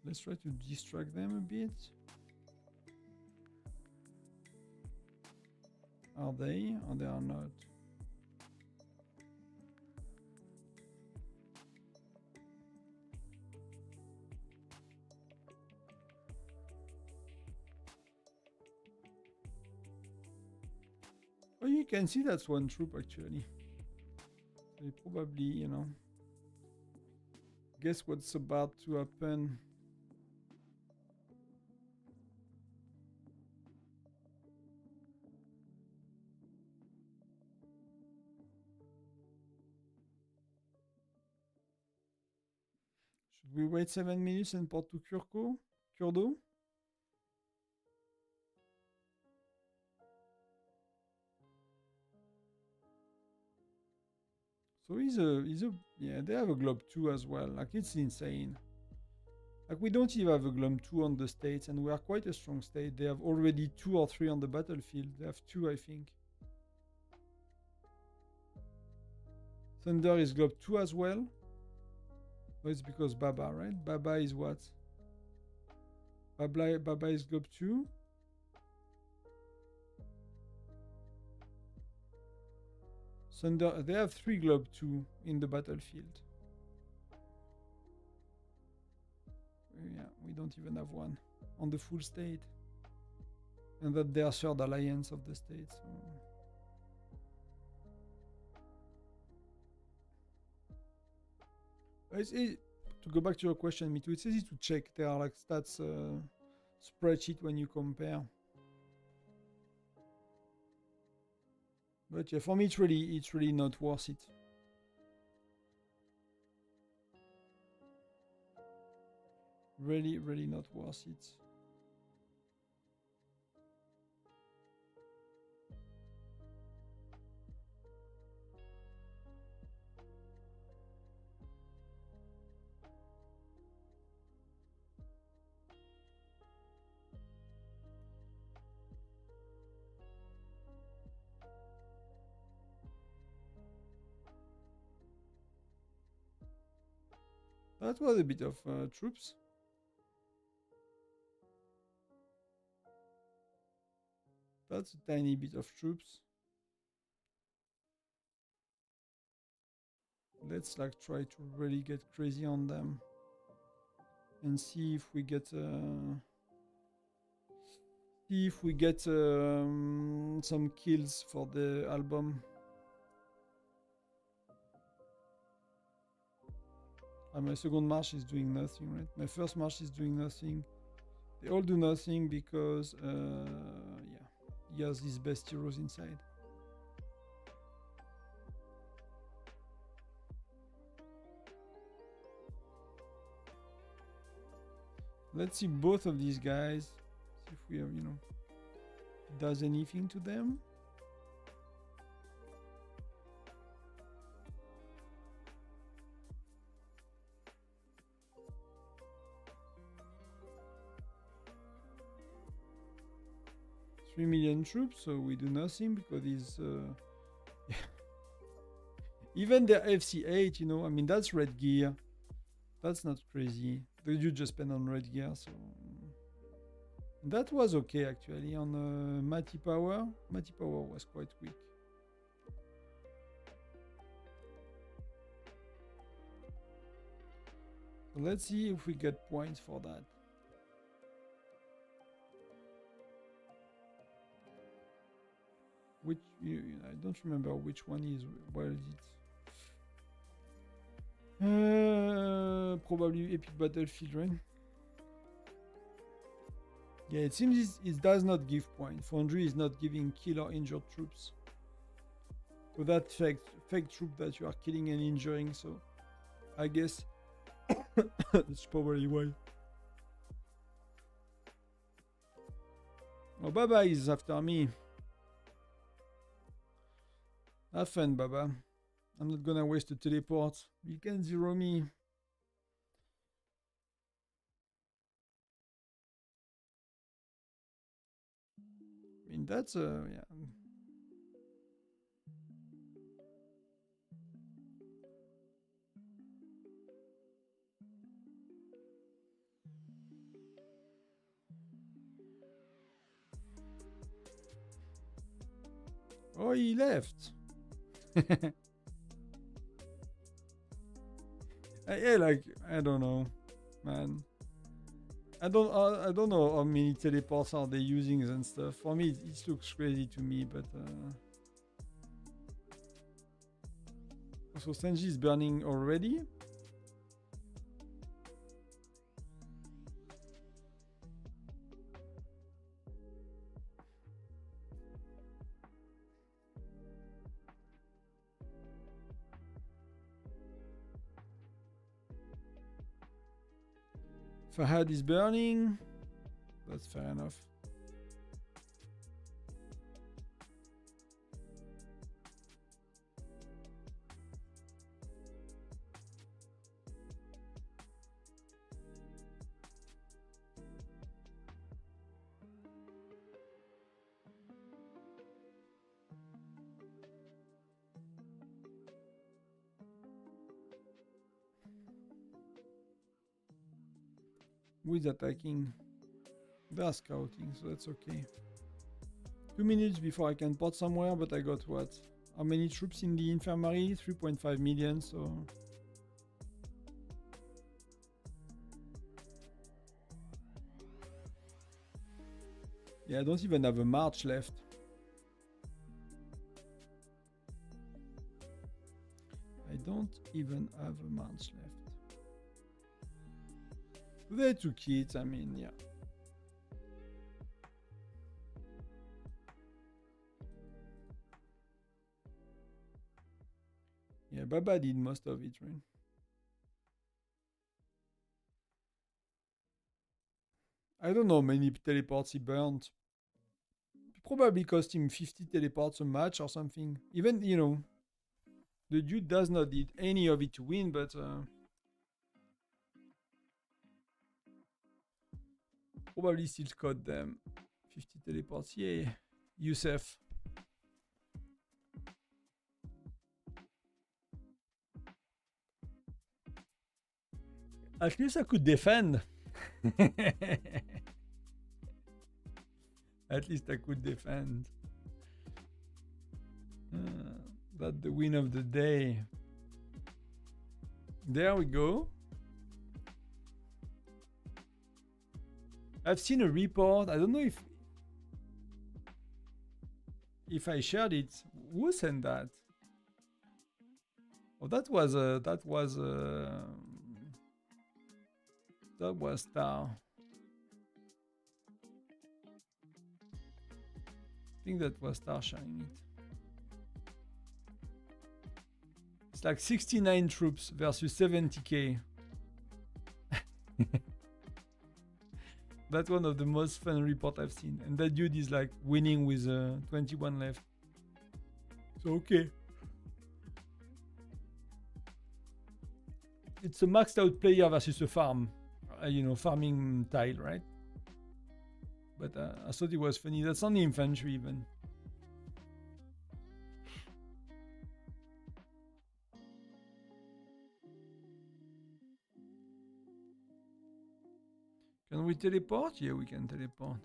Let's try to distract them a bit. Are they? Or they are not? Oh, you can see that's one troop actually. They probably, you know, guess what's about to happen. Should we wait 7 minutes and port to Kurdo? So yeah, they have a Globe 2 as well. Like, it's insane. Like, we don't even have a Globe 2 on the States, and we are quite a strong state. They have already 2 or 3 on the battlefield. They have 2, I think. Thunder is Globe 2 as well. Oh, it's because Baba, right? Baba is what? Baba is Globe 2. Thunder, they have 3 Globe 2 in the battlefield. Yeah, we don't even have one on the full state. And that their third alliance of the state. So. It's easy, to go back to your question, me too. It's easy to check. There are like stats spreadsheet when you compare. But yeah, for me, it's really not worth it. Really, really not worth it. That was a bit of troops. That's a tiny bit of troops. Let's like try to really get crazy on them and see if we get some kills for the album. My second march is doing nothing, right? My first march is doing nothing. They all do nothing because yeah, he has his best heroes inside. Let's see both of these guys. See if we have, you know, does anything to them. $3 million troops, so we do nothing because he's yeah. Even the FC8, you know, I mean that's red gear. That's not crazy. You just spend on red gear, so that was okay actually. On Mighty Power was quite weak. So let's see if we get points for that. Which I don't remember which one is. Where is it? Probably Epic Battlefield, right? Yeah, it seems it does not give points. Foundry is not giving kill or injured troops. So that fake troop that you are killing and injuring. So I guess that's probably why. Oh, Baba is after me. Have fun, Baba. I'm not gonna waste a teleport. You can zero me. I mean, that's yeah. Oh, he left. Yeah, like I don't know, man. I don't know how many teleports are they using and stuff. For me, it looks crazy to me, but so Senji is burning already. Fahad is burning. That's fair enough. Who is attacking? They are scouting, so that's okay. 2 minutes before I can pot somewhere, but I got what? How many troops in the infirmary? 3.5 million, so... Yeah, I don't even have a march left. I don't even have a march left. They took it, I mean, yeah. Yeah, Baba did most of it, right? I don't know how many teleports he burned. Probably cost him 50 teleports a match or something. Even, you know, the dude does not need any of it to win, but probably still caught them. 50 teleports, yay. Youssef. At least I could defend. At least I could defend. That's the win of the day. There we go. I've seen a report. I don't know if I shared it. Who sent that? Oh, that was Star. I think that was Star sharing it. It's like 69 troops versus 70k. That's one of the most fun reports I've seen. And that dude is like winning with 21 left. So okay. It's a maxed out player versus a farm. You know, farming tile, right? But I thought it was funny. That's only infantry even. Can we teleport? Yeah, we can teleport.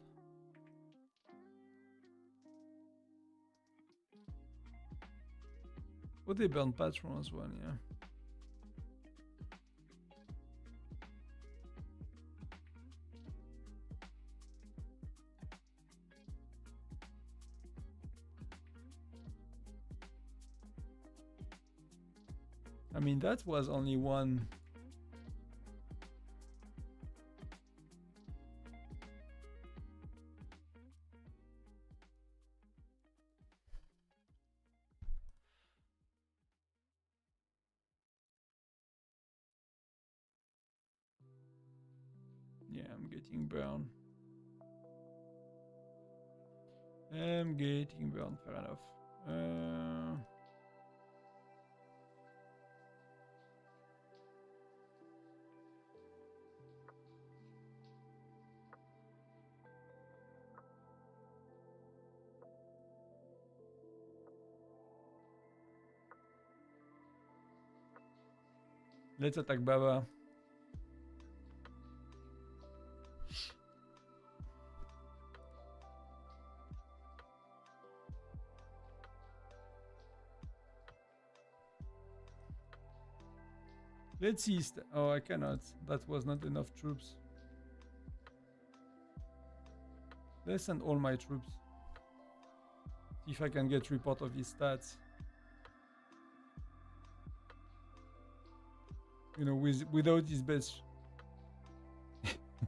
Oh, they burn patron as well, yeah. I mean, that was only one. Yeah, I'm getting burned. I'm getting burned, fair enough. Let's attack Baba. Let's see. Oh, I cannot. That was not enough troops. Let's send all my troops. See if I can get report of his stats. You know, without his best,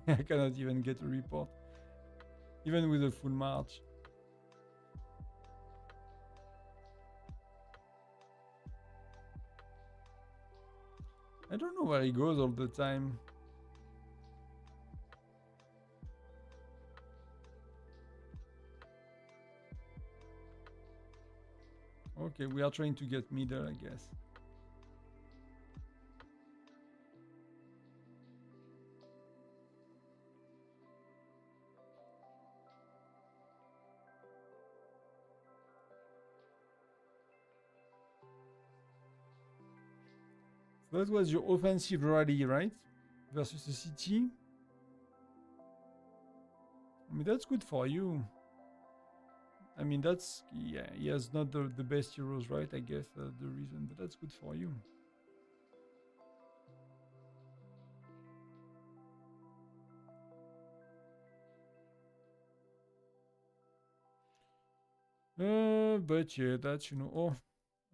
I cannot even get a report. Even with a full march. I don't know where he goes all the time. Okay, we are trying to get middle, I guess. That was your offensive rally, right? Versus the city. I mean, that's good for you. I mean, that's, yeah, he has not the best heroes, right? I guess the reason, but that's good for you. But yeah, that's, you know,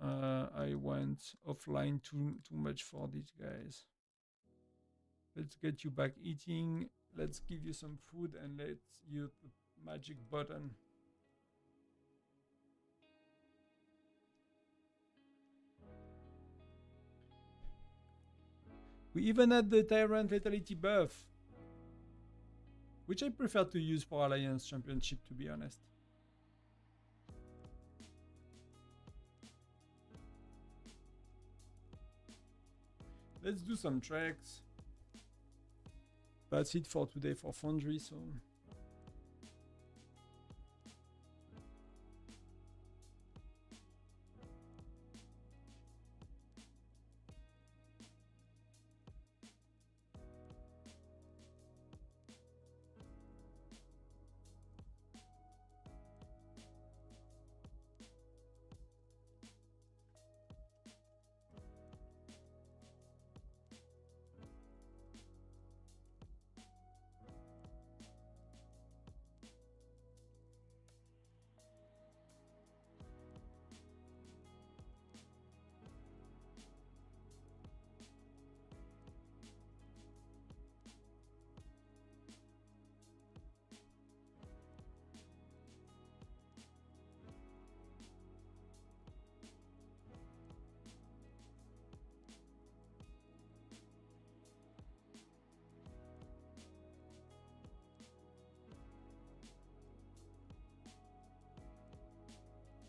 I went offline too much for these guys. Let's get you back eating. Let's give you some food and let's use the magic button. We even had the Tyrant Vitality buff, which I prefer to use for Alliance Championship, to be honest. Let's do some tracks. That's it for today for Foundry, so...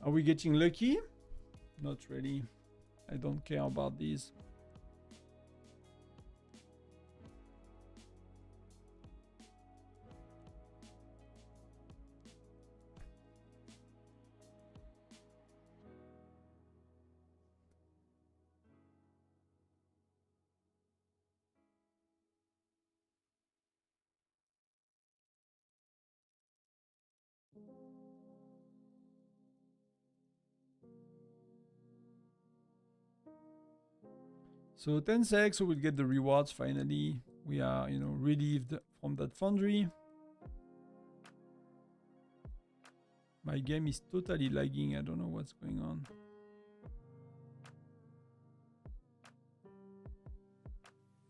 Are we getting lucky? Not really. I don't care about these. So 10 seconds, so we'll get the rewards finally. We are, you know, relieved from that foundry. My game is totally lagging. I don't know what's going on.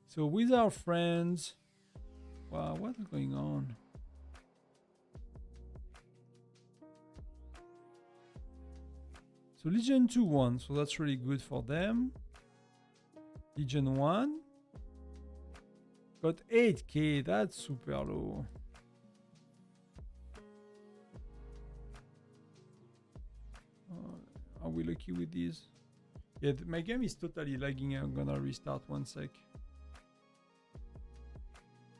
So with our friends, wow, what is going on? So Legion 2 won, so that's really good for them. Legion 1 got 8k, that's super low. Are we lucky with these? Yeah, my game is totally lagging. I'm gonna restart one sec.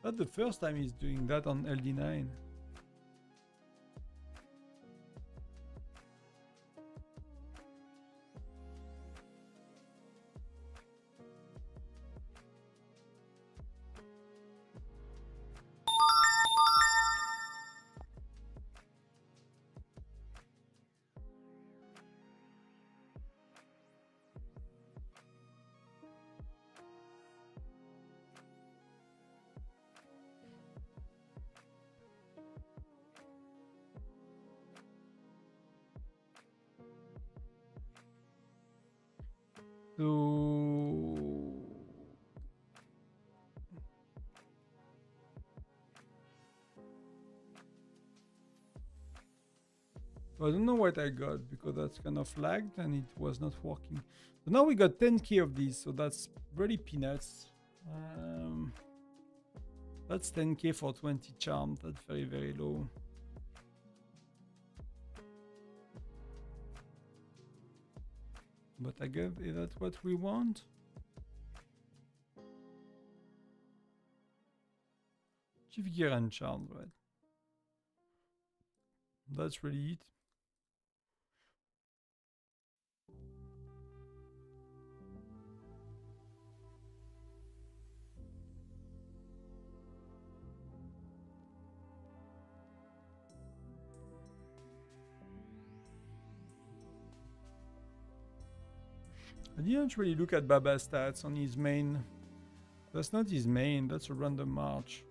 Not the first time he's doing that on LD9. So I don't know what I got because that's kind of lagged and it was not working. So now we got 10k of these, so that's really peanuts. That's 10k for 20 charm. That's very, very low. But I guess that's what we want. Chief gear and charm, right? That's really it. I didn't really look at Baba's stats on his main. That's not his main, that's a random march.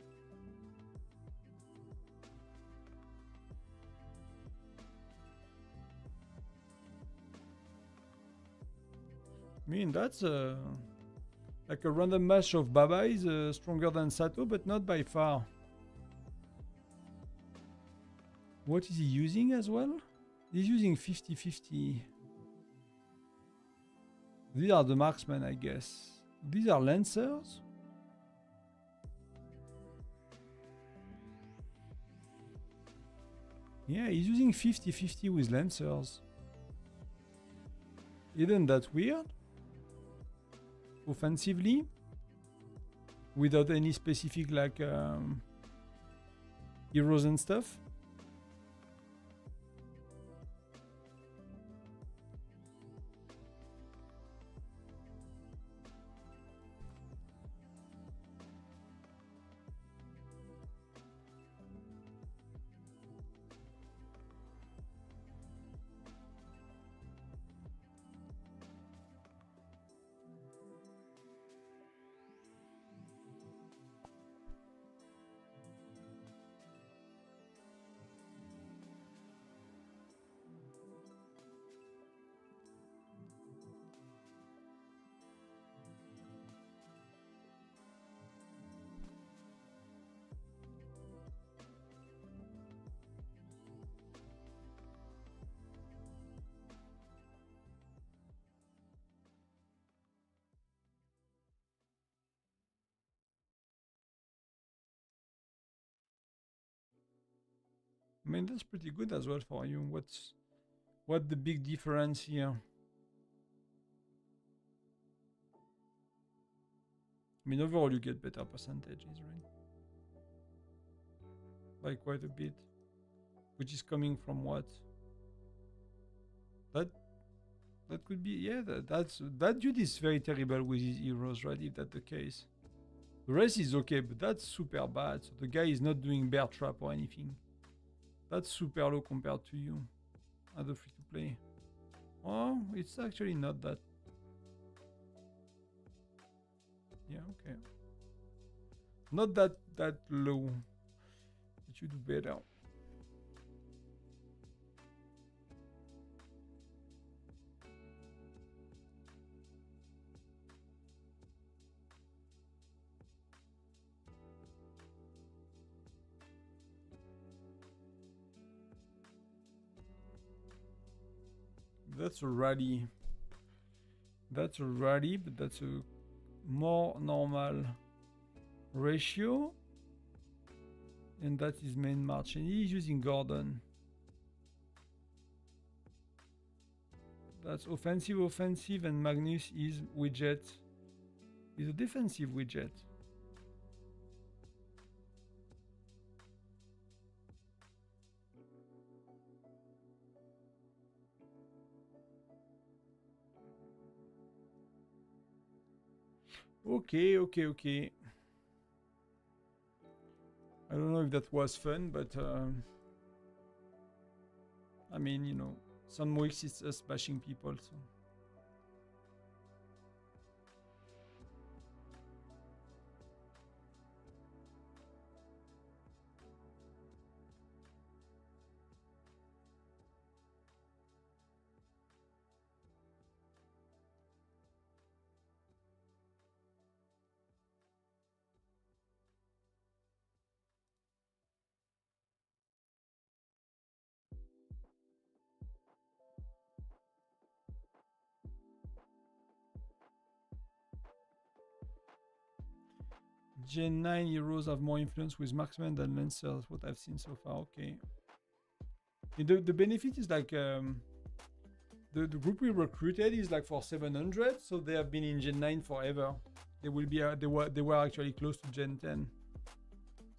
I mean, that's like a random match of Baba is stronger than Sato, but not by far. What is he using as well? He's using 50-50. These are the marksmen, I guess. These are lancers? Yeah, he's using 50-50 with lancers. Isn't that weird? Offensively? Without any specific like heroes and stuff? I mean, that's pretty good as well for you. What the big difference here? I mean, overall you get better percentages, right? By quite a bit. Which is coming from what? That could be, yeah, that dude is very terrible with his heroes, right? If that's the case. The rest is okay, but that's super bad. So the guy is not doing bear trap or anything. That's super low compared to you as a free-to-play. Oh, it's actually not that. Yeah, okay. Not that low. But you do better. That's a rally. That's a rally, but that's a more normal ratio. And that is main march. And he's using Gordon. That's offensive, and Magnus is widget. Is a defensive widget. Okay. I don't know if that was fun, but I mean, you know, some weeks it's us bashing people, so. Gen 9 heroes have more influence with marksmen than lancers, what I've seen so far. Okay. The benefit is like the group we recruited is like for 700, so they have been in Gen 9 forever. They will be they were actually close to Gen 10.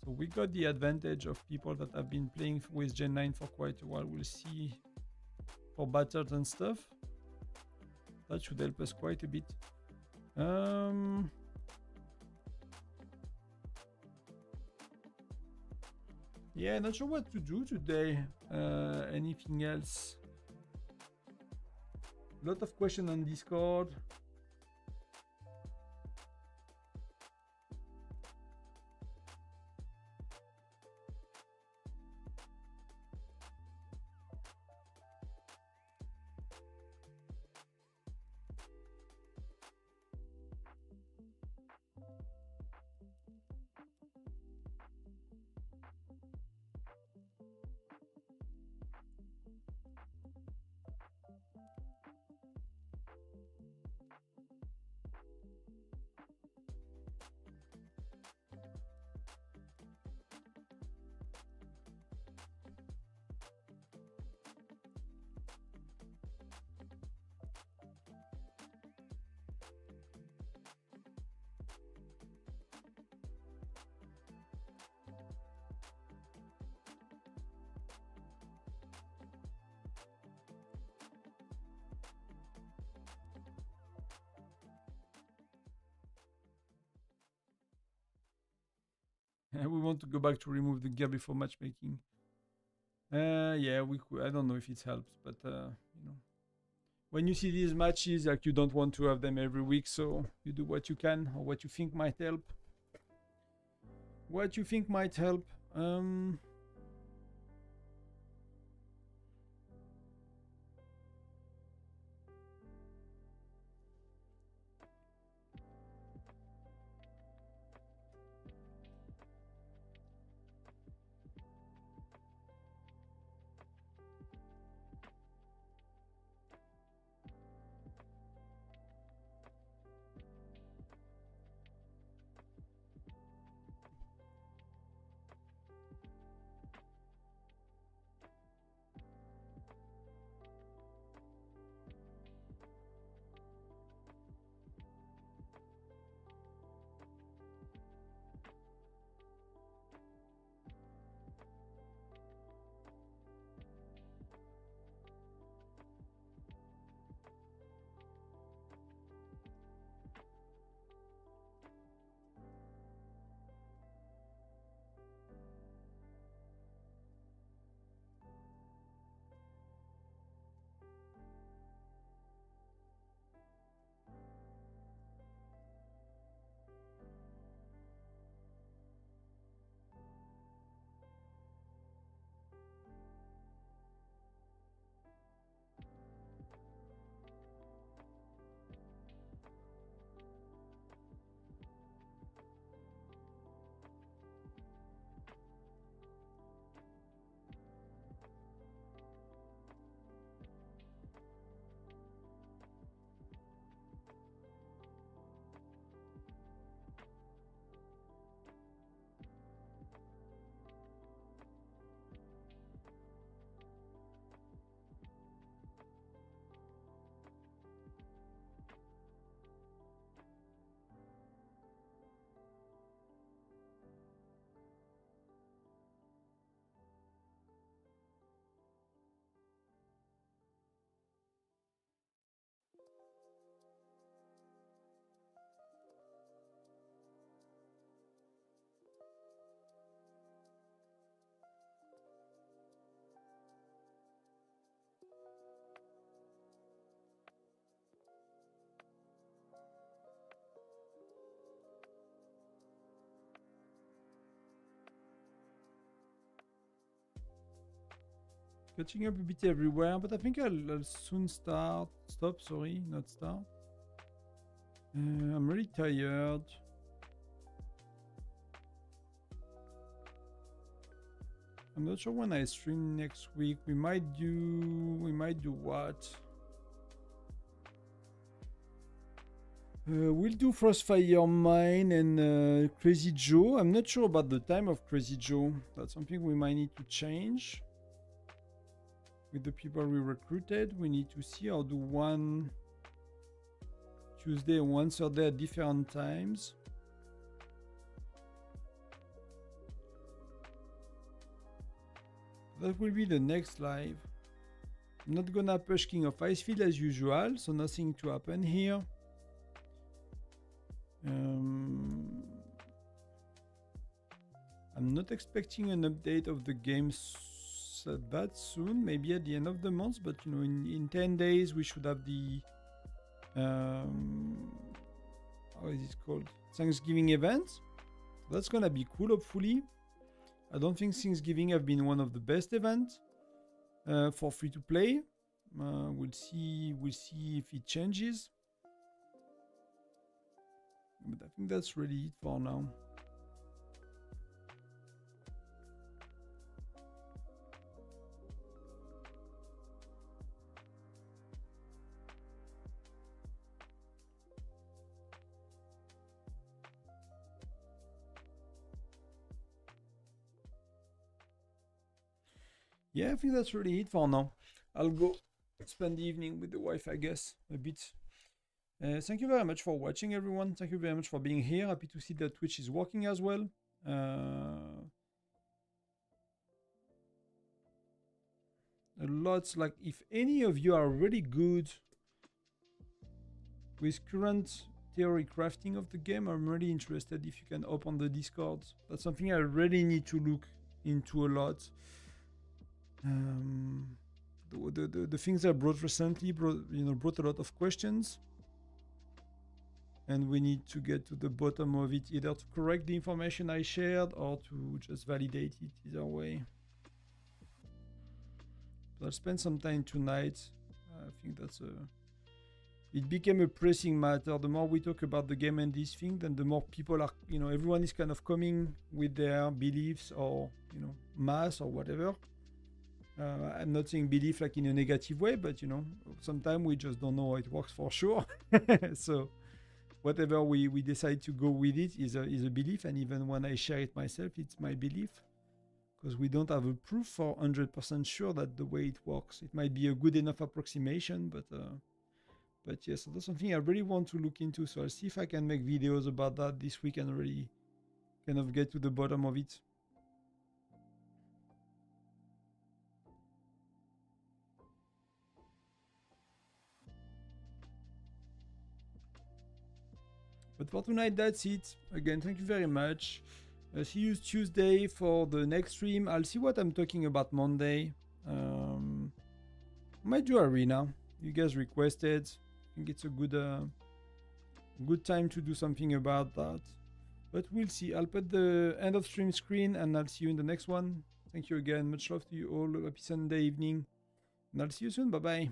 So we got the advantage of people that have been playing with Gen 9 for quite a while. We'll see for battles and stuff. That should help us quite a bit. Yeah, not sure what to do today. Anything else? lot of questions on Discord. We want to go back to remove the gear before matchmaking. Yeah, we could. I don't know if it helps, but you know, when you see these matches, like you don't want to have them every week, so you do what you can or what you think might help. What you think might help. Catching up a bit everywhere, but I think I'll soon stop, sorry, not start. I'm really tired. I'm not sure when I stream next week. We might do what? We'll do Frostfire Mine and Crazy Joe. I'm not sure about the time of Crazy Joe. That's something we might need to change. With the people we recruited, we need to see or do one Tuesday and one Thursday at different times. That will be the next live. I'm not gonna push King of Icefield as usual, so nothing to happen here. I'm not expecting an update of the game that soon, maybe at the end of the month, but you know, in 10 days we should have the how is it called, Thanksgiving event. That's gonna be cool, hopefully. I don't think Thanksgiving have been one of the best events for free to play. We'll see if it changes, but I think that's really it for now. Yeah, I think that's really it for now. I'll go spend the evening with the wife, I guess, a bit. Thank you very much for watching, everyone. Thank you very much for being here. Happy to see that Twitch is working as well. A lot, like, if any of you are really good with current theory crafting of the game, I'm really interested if you can open the Discord. That's something I really need to look into a lot. The things I brought recently brought a lot of questions, and we need to get to the bottom of it, either to correct the information I shared or to just validate it, either way. So I'll spend some time tonight. I think that's it became a pressing matter. The more we talk about the game and this thing, then the more people are, everyone is kind of coming with their beliefs or, mass or whatever. I'm not saying belief like in a negative way, but sometimes we just don't know how it works for sure. So whatever we decide to go with it is a belief, and even when I share it myself, it's my belief, because we don't have a proof for 100% sure that the way it works. It might be a good enough approximation, but yes, so that's something I really want to look into. So I'll see if I can make videos about that this week and really kind of get to the bottom of it. But for tonight, that's it. Again, thank you very much. See you Tuesday for the next stream. I'll see what I'm talking about Monday. Might do Arena. You guys requested. I think it's a good time to do something about that. But we'll see. I'll put the end of stream screen and I'll see you in the next one. Thank you again. Much love to you all. Happy Sunday evening. And I'll see you soon. Bye-bye.